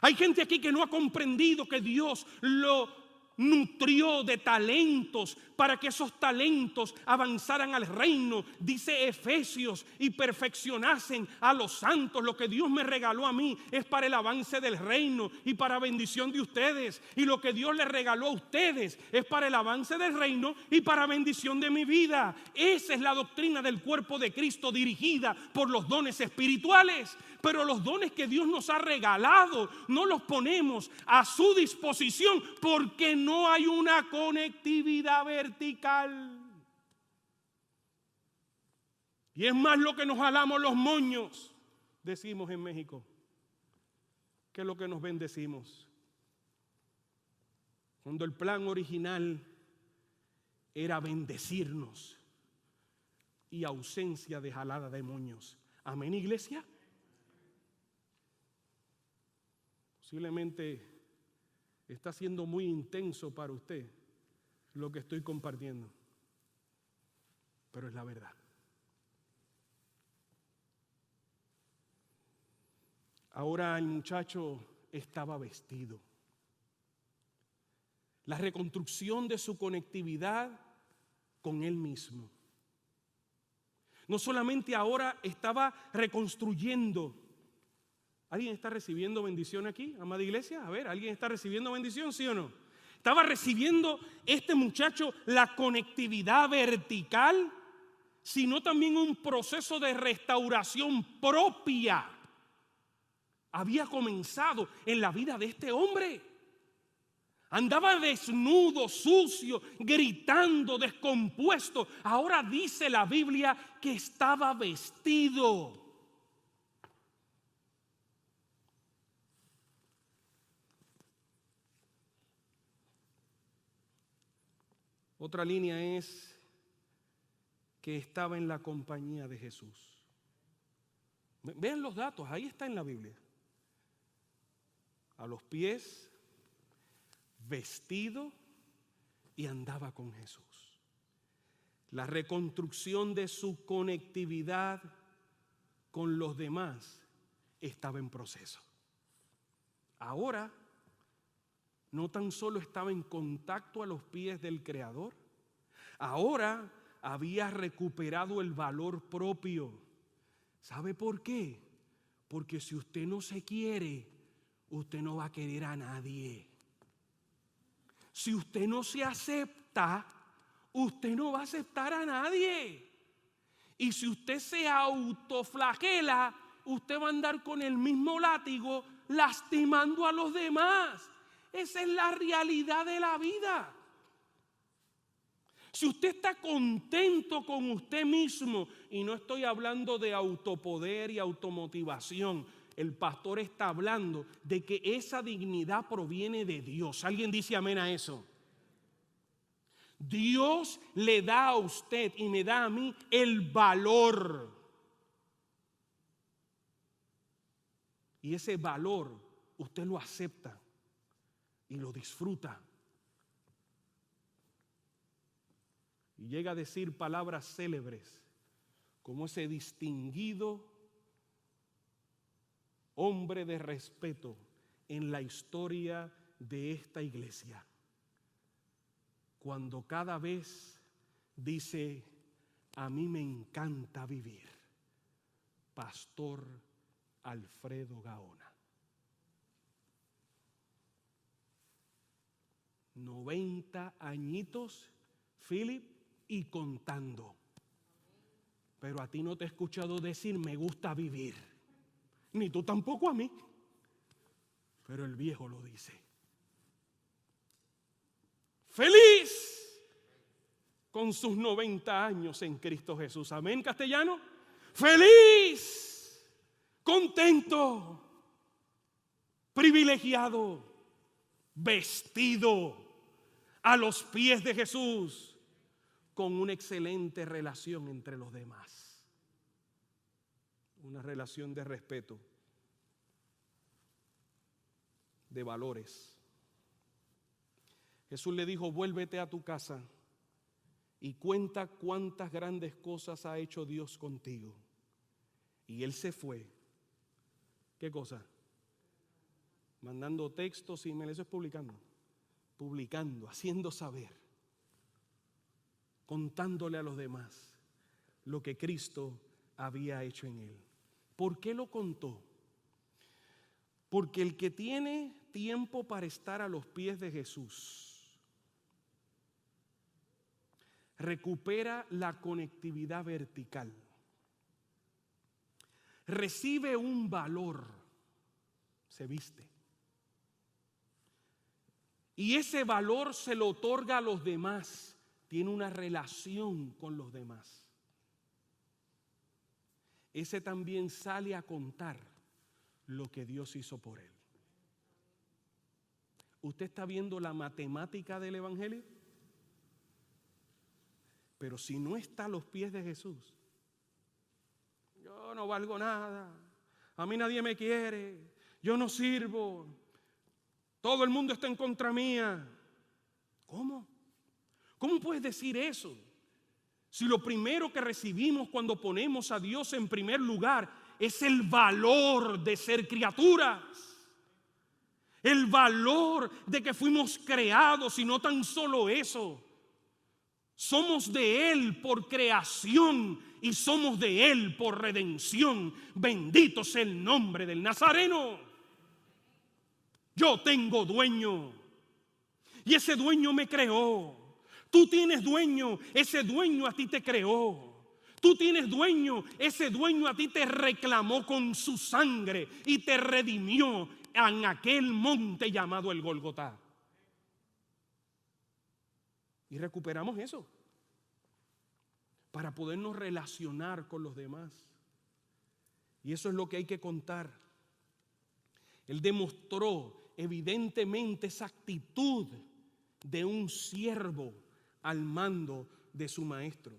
Hay gente aquí que no ha comprendido que Dios lo nutrió de talentos para que esos talentos avanzaran al reino, dice Efesios, y perfeccionasen a los santos. Lo que Dios me regaló a mí es para el avance del reino y para bendición de ustedes, y lo que Dios les regaló a ustedes es para el avance del reino y para bendición de mi vida. Esa es la doctrina del cuerpo de Cristo, dirigida por los dones espirituales. Pero los dones que Dios nos ha regalado no los ponemos a su disposición porque no hay una conectividad vertical. Y es más lo que nos jalamos los moños, decimos en México, que lo que nos bendecimos. Cuando el plan original era bendecirnos y ausencia de jalada de moños. Amén, iglesia. Posiblemente está siendo muy intenso para usted lo que estoy compartiendo, pero es la verdad. Ahora el muchacho estaba vestido. La reconstrucción de su conectividad con él mismo. No solamente ahora estaba reconstruyendo. ¿Alguien está recibiendo bendición aquí, amada iglesia? A ver, ¿alguien está recibiendo bendición, sí o no? Estaba recibiendo este muchacho la conectividad vertical, sino también un proceso de restauración propia. Había comenzado en la vida de este hombre. Andaba desnudo, sucio, gritando, descompuesto. Ahora dice la Biblia que estaba vestido. Otra línea es que estaba en la compañía de Jesús. Vean los datos, ahí está en la Biblia. A los pies, vestido y andaba con Jesús. La reconstrucción de su conectividad con los demás estaba en proceso. Ahora, no tan solo estaba en contacto a los pies del Creador, ahora había recuperado el valor propio. ¿Sabe por qué? Porque si usted no se quiere, usted no va a querer a nadie. Si usted no se acepta, usted no va a aceptar a nadie. Y si usted se autoflagela, usted va a andar con el mismo látigo lastimando a los demás. Esa es la realidad de la vida. Si usted está contento con usted mismo, y no estoy hablando de autopoder y automotivación, el pastor está hablando de que esa dignidad proviene de Dios. ¿Alguien dice amén a eso? Dios le da a usted y me da a mí el valor. Y ese valor usted lo acepta y lo disfruta. Y llega a decir palabras célebres como ese distinguido hombre de respeto en la historia de esta iglesia. Cuando cada vez dice, a mí me encanta vivir, Pastor Alfredo Gaona. 90 añitos, Philip, y contando. Pero a ti no te he escuchado decir, me gusta vivir. Ni tú tampoco a mí. Pero el viejo lo dice. Feliz con sus 90 años en Cristo Jesús. Amén, castellano. Feliz, contento, privilegiado, vestido a los pies de Jesús, con una excelente relación entre los demás. Una relación de respeto, de valores. Jesús le dijo, vuélvete a tu casa y cuenta cuántas grandes cosas ha hecho Dios contigo. Y él se fue. ¿Qué cosa? Mandando textos y eso es publicando, haciendo saber, contándole a los demás lo que Cristo había hecho en él. ¿Por qué lo contó? Porque el que tiene tiempo para estar a los pies de Jesús recupera la conectividad vertical, recibe un valor, se viste, y ese valor se lo otorga a los demás, tiene una relación con los demás. Ese también sale a contar lo que Dios hizo por él. ¿Usted está viendo la matemática del evangelio? Pero si no está a los pies de Jesús, yo no valgo nada, a mí nadie me quiere, yo no sirvo, todo el mundo está en contra mía. ¿Cómo? ¿Cómo puedes decir eso? Si lo primero que recibimos cuando ponemos a Dios en primer lugar es el valor de ser criaturas, el valor de que fuimos creados, y no tan solo eso, somos de Él por creación y somos de Él por redención. Bendito sea el nombre del Nazareno. Yo tengo dueño y ese dueño me creó. Tú tienes dueño, ese dueño a ti te creó. Tú tienes dueño, ese dueño a ti te reclamó con su sangre y te redimió en aquel monte llamado el Gólgota. Y recuperamos eso para podernos relacionar con los demás. Y eso es lo que hay que contar. Él demostró evidentemente esa actitud de un siervo al mando de su maestro.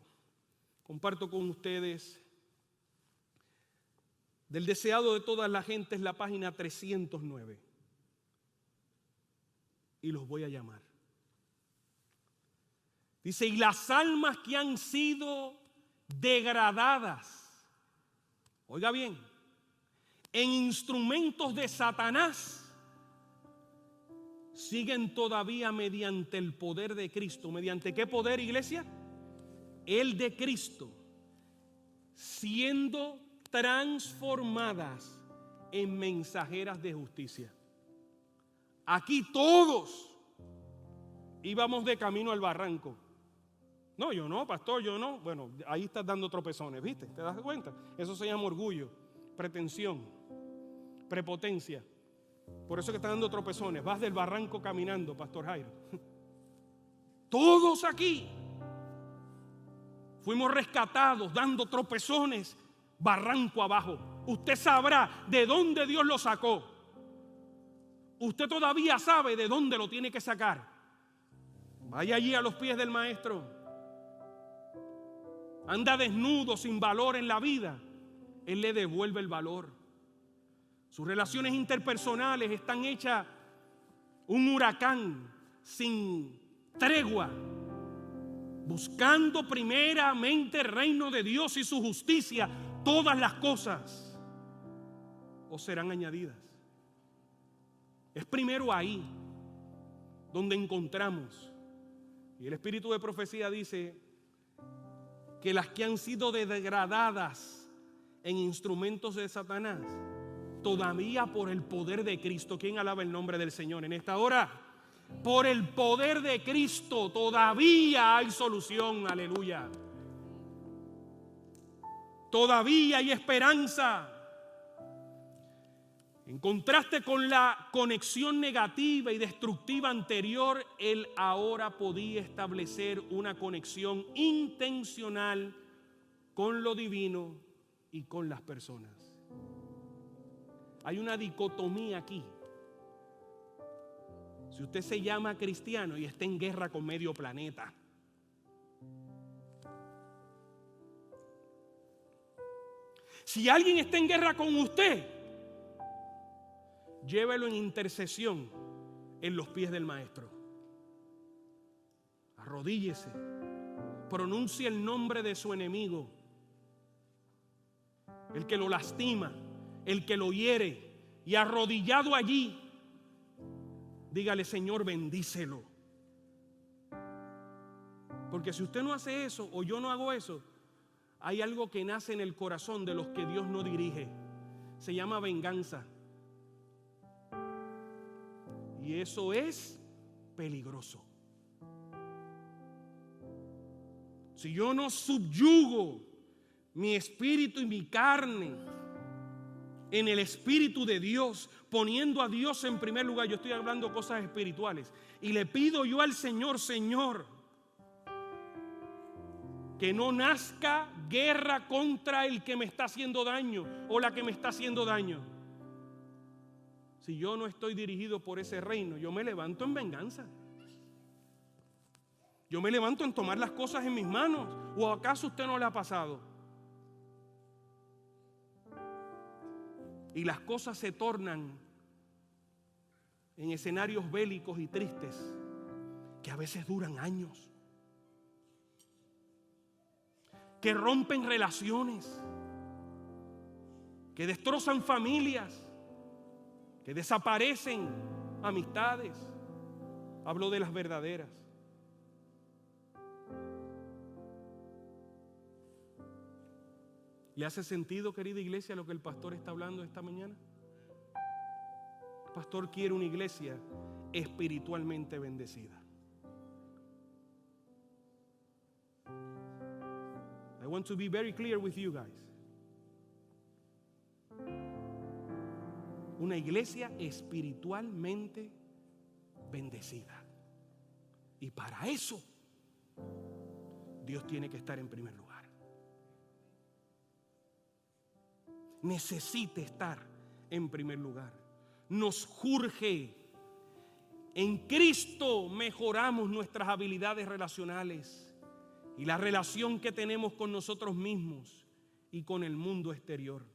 Comparto con ustedes del deseado de todas las gentes la página 309. Y los voy a llamar. Dice, y las almas que han sido degradadas Oiga bien, en instrumentos de Satanás siguen todavía mediante el poder de Cristo. ¿Mediante qué poder, iglesia? El de Cristo, siendo transformadas en mensajeras de justicia. Aquí todos íbamos de camino al barranco. No, yo no, pastor, yo no. Bueno, ahí estás dando tropezones, ¿viste? ¿Te das cuenta? Eso se llama orgullo, pretensión, prepotencia. Por eso que estás dando tropezones. Vas del barranco caminando, pastor Jairo. Todos aquí fuimos rescatados dando tropezones barranco abajo. Usted sabrá de dónde Dios lo sacó. Usted todavía sabe de dónde lo tiene que sacar. Vaya allí a los pies del maestro. Anda desnudo, sin valor en la vida. Él le devuelve el valor. Sus relaciones interpersonales están hechas un huracán sin tregua, buscando primeramente el reino de Dios y su justicia. Todas las cosas os serán añadidas. Es primero ahí donde encontramos. Y el espíritu de profecía dice que las que han sido degradadas en instrumentos de Satanás, todavía por el poder de Cristo. ¿Quién alaba el nombre del Señor en esta hora? Por el poder de Cristo todavía hay solución. Aleluya. Todavía hay esperanza. En contraste con la conexión negativa y destructiva anterior, él ahora podía establecer una conexión intencional con lo divino y con las personas. Hay una dicotomía aquí. Si usted se llama cristiano y está en guerra con medio planeta, si alguien está en guerra con usted, llévelo en intercesión en los pies del maestro. Arrodíllese, pronuncie el nombre de su enemigo, el que lo lastima, el que lo hiere, y arrodillado allí, dígale: Señor, bendícelo. Porque si usted no hace eso, o yo no hago eso, hay algo que nace en el corazón de los que Dios no dirige. Se llama venganza. Y eso es peligroso. Si yo no subyugo mi espíritu y mi carne en el Espíritu de Dios, poniendo a Dios en primer lugar, yo estoy hablando cosas espirituales, y le pido yo al Señor: Señor, que no nazca guerra contra el que me está haciendo daño o la que me está haciendo daño. Si yo no estoy dirigido por ese reino, yo me levanto en venganza. Yo me levanto en tomar las cosas en mis manos. ¿O acaso a usted no le ha pasado? Y las cosas se tornan en escenarios bélicos y tristes que a veces duran años, que rompen relaciones, que destrozan familias, que desaparecen amistades. Hablo de las verdaderas. ¿Le hace sentido, querida iglesia, lo que el pastor está hablando esta mañana? El pastor quiere una iglesia espiritualmente bendecida. I want to be very clear with you guys. Una iglesia espiritualmente bendecida. Y para eso, Dios tiene que estar en primer lugar. Necesita estar en primer lugar. Nos urge. En Cristo mejoramos nuestras habilidades relacionales y la relación que tenemos con nosotros mismos y con el mundo exterior.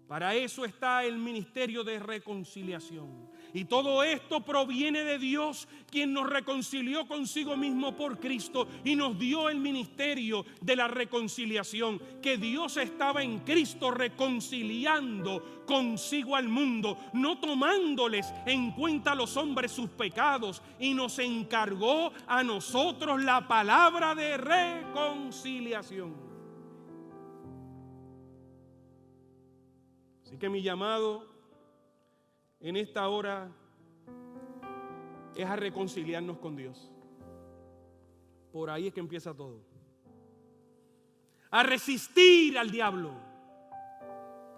Para eso está el ministerio de reconciliación. Y todo esto proviene de Dios, quien nos reconcilió consigo mismo por Cristo y nos dio el ministerio de la reconciliación. Que Dios estaba en Cristo reconciliando consigo al mundo, no tomándoles en cuenta a los hombres sus pecados, y nos encargó a nosotros la palabra de reconciliación. Así que mi llamado en esta hora es a reconciliarnos con Dios. Por ahí es que empieza todo. A resistir al diablo.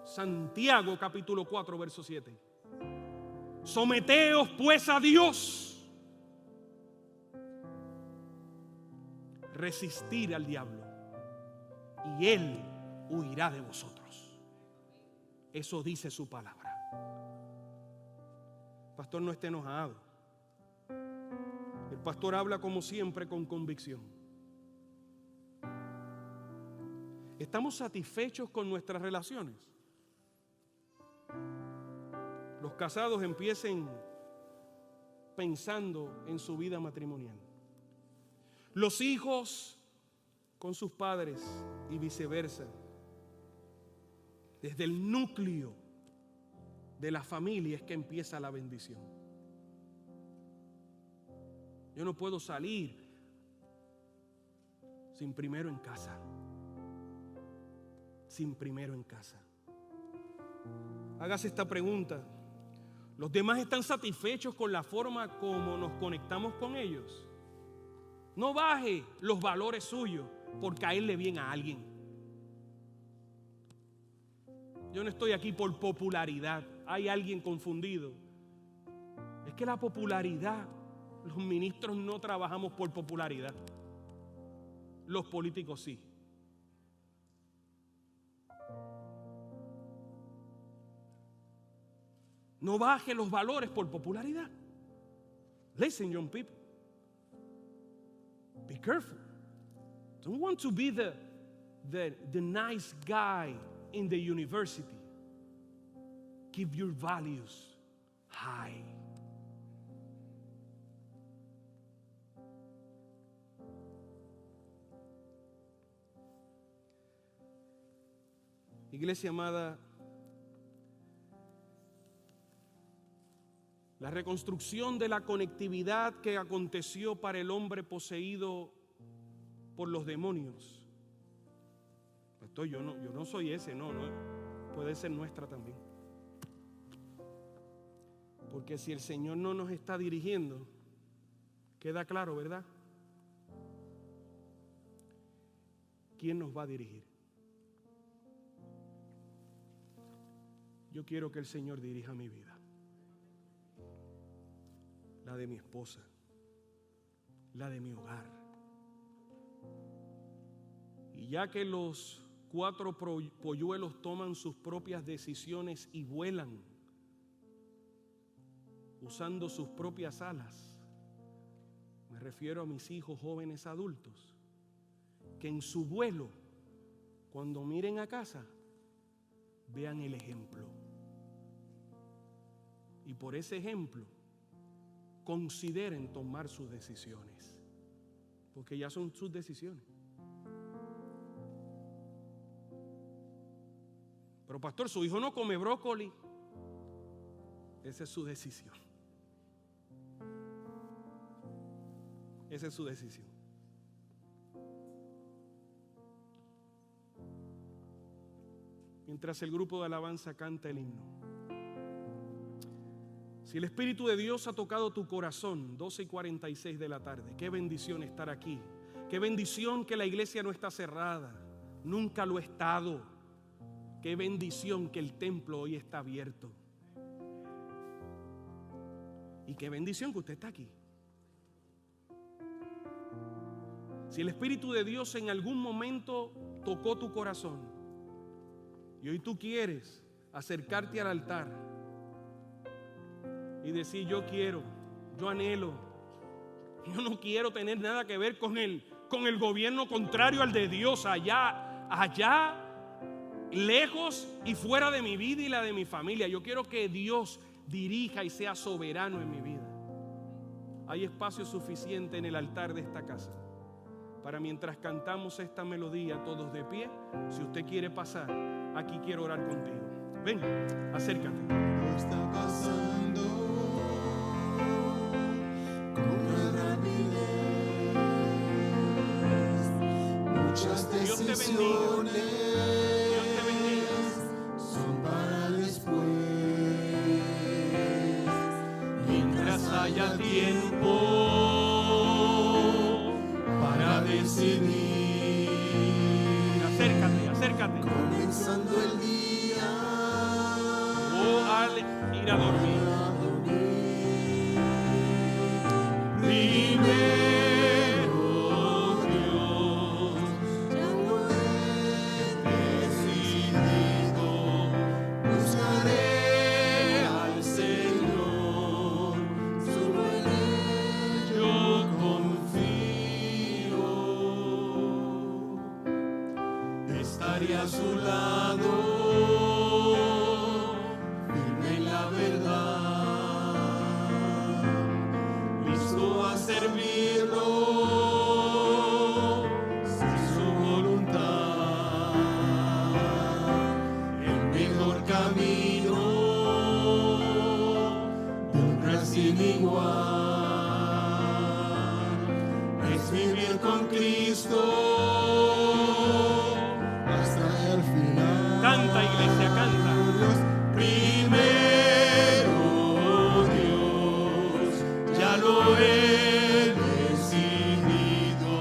Santiago capítulo 4 verso 7. Someteos pues a Dios. Resistir al diablo y él huirá de vosotros. Eso dice su palabra. El pastor no esté enojado. El pastor habla como siempre con convicción. ¿Estamos satisfechos con nuestras relaciones? Los casados empiecen pensando en su vida matrimonial. Los hijos con sus padres y viceversa. Desde el núcleo de la familia es que empieza la bendición. Yo no puedo salir sin primero en casa. Sin primero en casa. Hágase esta pregunta. ¿Los demás están satisfechos con la forma como nos conectamos con ellos? No baje los valores suyos por caerle bien a alguien. Yo no estoy aquí por popularidad. Hay alguien confundido. Es que la popularidad, los ministros no trabajamos por popularidad. Los políticos sí. No baje los valores por popularidad. Listen, young people. Be careful. Don't want to be the nice guy in the university. Keep your values high. Iglesia amada, la reconstrucción de la conectividad que aconteció para el hombre poseído por los demonios. Pastor, yo no soy ese, no, puede ser nuestra también. Porque si el Señor no nos está dirigiendo, queda claro, ¿verdad? ¿Quién nos va a dirigir? Yo quiero que el Señor dirija mi vida. La de mi esposa, la de mi hogar. Y ya que los 4 polluelos toman sus propias decisiones y vuelan usando sus propias alas, me refiero a mis hijos jóvenes adultos, que en su vuelo, cuando miren a casa, vean el ejemplo. Y por ese ejemplo, consideren tomar sus decisiones, porque ya son sus decisiones. Pero pastor, su hijo no come brócoli. Esa es su decisión. Esa es su decisión. Mientras el grupo de alabanza canta el himno. Si el Espíritu de Dios ha tocado tu corazón, 12:46 de la tarde, qué bendición estar aquí. Qué bendición que la iglesia no está cerrada. Nunca lo ha estado. Qué bendición que el templo hoy está abierto. Y qué bendición que usted está aquí. Si el Espíritu de Dios en algún momento tocó tu corazón y hoy tú quieres acercarte al altar y decir: yo quiero, yo anhelo, yo no quiero tener nada que ver con el gobierno contrario al de Dios, allá lejos y fuera de mi vida y la de mi familia. Yo quiero que Dios dirija y sea soberano en mi vida. Hay espacio suficiente en el altar de esta casa para, mientras cantamos esta melodía todos de pie, si usted quiere pasar, aquí quiero orar contigo. Ven, acércate. Está pasando con una rapidez, muchas Dios te bendiga. decisiones Dios te bendiga. son para después. Mientras haya tiempo Para decidir, acércate, acércate. comenzando el día, O al ir a dormir. primero Dios, ya lo he decidido, buscaré al Señor, solo en Él yo confío, estaré a su lado, firme en la verdad, listo a servirlo, si su voluntad, el mejor camino, de honra sin igual, es vivir con Cristo hasta el final. Canta, iglesia, canta. Primero Dios, ya lo he decidido,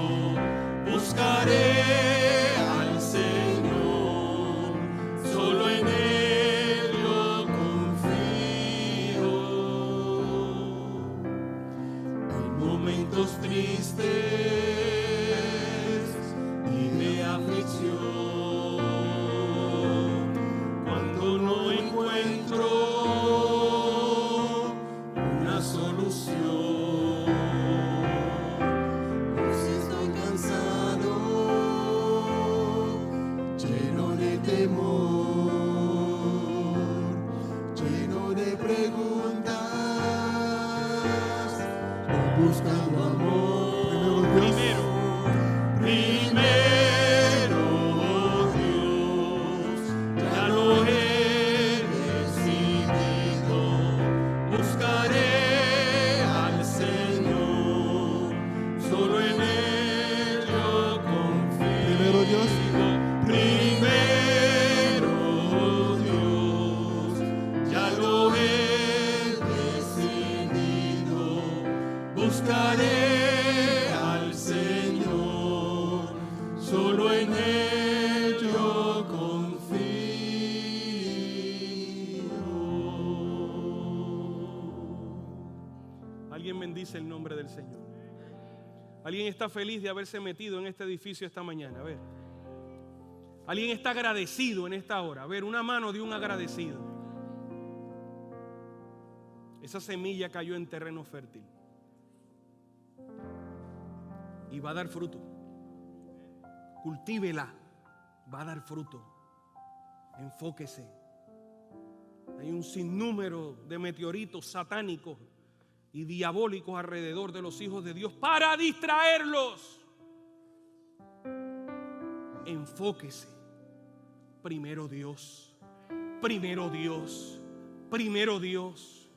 buscaré al Señor, solo en Él yo confío. En momentos tristes y de aflicción, cuando no encuentro una solución, o si estoy cansado, lleno de temor, lleno de preguntas, o buscando amor. Primero Dios, ya lo he decidido, buscaré al Señor, solo en Él yo confío. Primero Dios, ya lo he decidido, buscaré al Señor, solo en Él yo confío. Alguien bendice el nombre del Señor. Alguien está feliz de haberse metido en este edificio esta mañana. A ver. Alguien está agradecido en esta hora. A ver, una mano de un agradecido. Esa semilla cayó en terreno fértil y va a dar fruto. Cultívela, va a dar fruto. Enfóquese. Hay un sinnúmero de meteoritos satánicos y diabólicos alrededor de los hijos de Dios para distraerlos. Enfóquese. Primero Dios. Primero Dios. Primero Dios.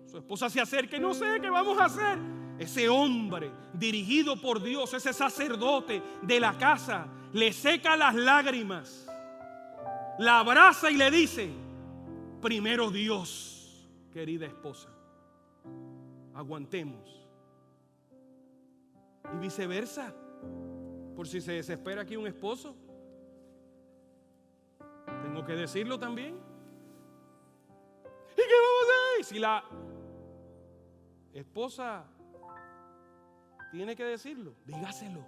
Su esposa se acerca y no sé qué vamos a hacer. Ese hombre dirigido por Dios, ese sacerdote de la casa, le seca las lágrimas, la abraza y le dice: primero Dios, querida esposa. Aguantemos. Y viceversa. Por si se desespera aquí un esposo, tengo que decirlo también. ¿Y qué vamos a hacer? Si la esposa tiene que decirlo, dígaselo.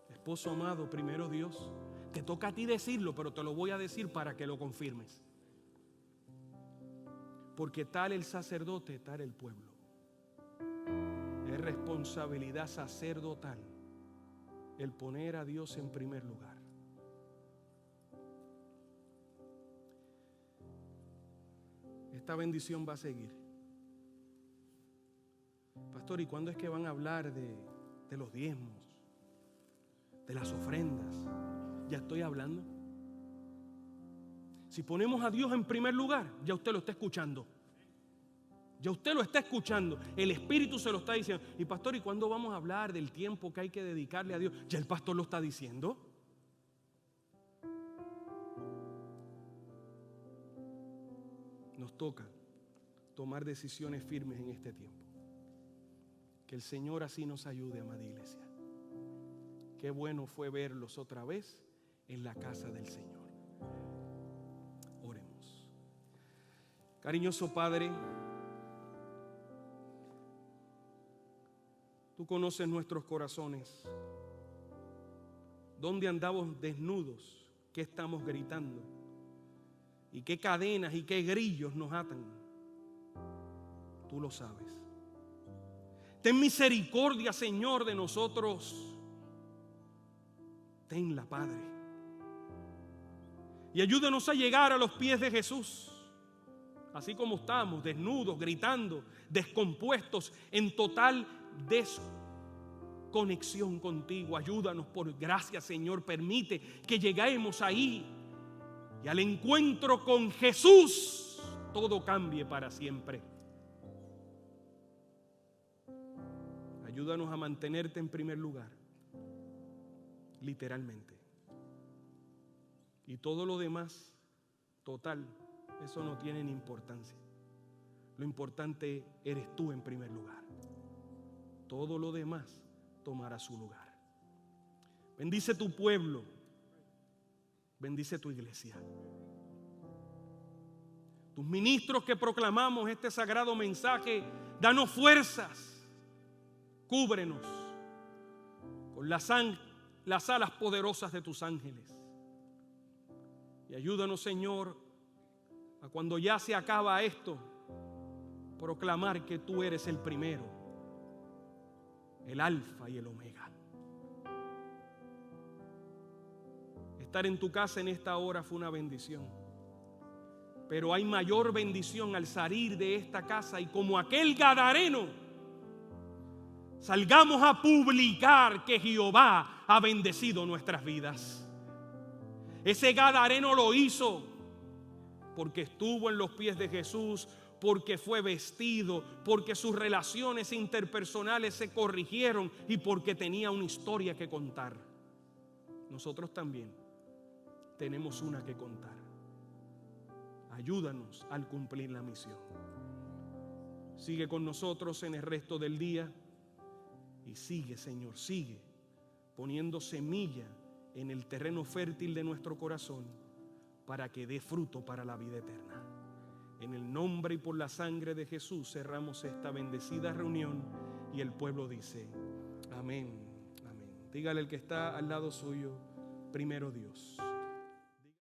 Esposo amado, primero Dios. Te toca a ti decirlo, pero te lo voy a decir para que lo confirmes. Porque tal el sacerdote, tal el pueblo. Es responsabilidad sacerdotal el poner a Dios en primer lugar. esta bendición va a seguir. Pastor, ¿y cuándo es que van a hablar de los diezmos, de las ofrendas? Ya estoy hablando. Si ponemos a Dios en primer lugar, ya usted lo está escuchando. Ya usted lo está escuchando. El Espíritu se lo está diciendo. Y pastor, ¿y cuándo vamos a hablar del tiempo que hay que dedicarle a Dios? Ya el pastor lo está diciendo. Nos toca tomar decisiones firmes en este tiempo. Que el Señor así nos ayude, amada iglesia. Qué bueno fue verlos otra vez en la casa del Señor. Oremos. Cariñoso Padre, tú conoces nuestros corazones. ¿Dónde andamos desnudos? ¿Qué estamos gritando? ¿Y qué cadenas y qué grillos nos atan? Tú lo sabes. Ten misericordia, Señor, de nosotros. Tenla, Padre. Y ayúdanos a llegar a los pies de Jesús. Así como estamos, desnudos, gritando, descompuestos, en total desconexión contigo. Ayúdanos por gracia, Señor. Permite que lleguemos ahí. Y al encuentro con Jesús, todo cambie para siempre. Ayúdanos a mantenerte en primer lugar, literalmente. Y todo lo demás, total, eso no tiene ni importancia. Lo importante eres tú en primer lugar. Todo lo demás tomará su lugar. Bendice tu pueblo. Bendice tu iglesia. Tus ministros que proclamamos este sagrado mensaje, danos fuerzas. Cúbrenos con las alas poderosas de tus ángeles. Y ayúdanos, Señor, a cuando ya se acaba esto, proclamar que tú eres el primero, el alfa y el omega. Estar en tu casa en esta hora fue una bendición. Pero hay mayor bendición al salir de esta casa y como aquel gadareno, salgamos a publicar que Jehová ha bendecido nuestras vidas. Ese gadareno lo hizo porque estuvo en los pies de Jesús, porque fue vestido, porque sus relaciones interpersonales se corrigieron y porque tenía una historia que contar. Nosotros también tenemos una que contar. Ayúdanos al cumplir la misión. Sigue con nosotros en el resto del día. Y sigue, Señor, sigue poniendo semilla en el terreno fértil de nuestro corazón para que dé fruto para la vida eterna. En el nombre y por la sangre de Jesús cerramos esta bendecida reunión y el pueblo dice, amén, amén. Dígale al que está al lado suyo, primero Dios.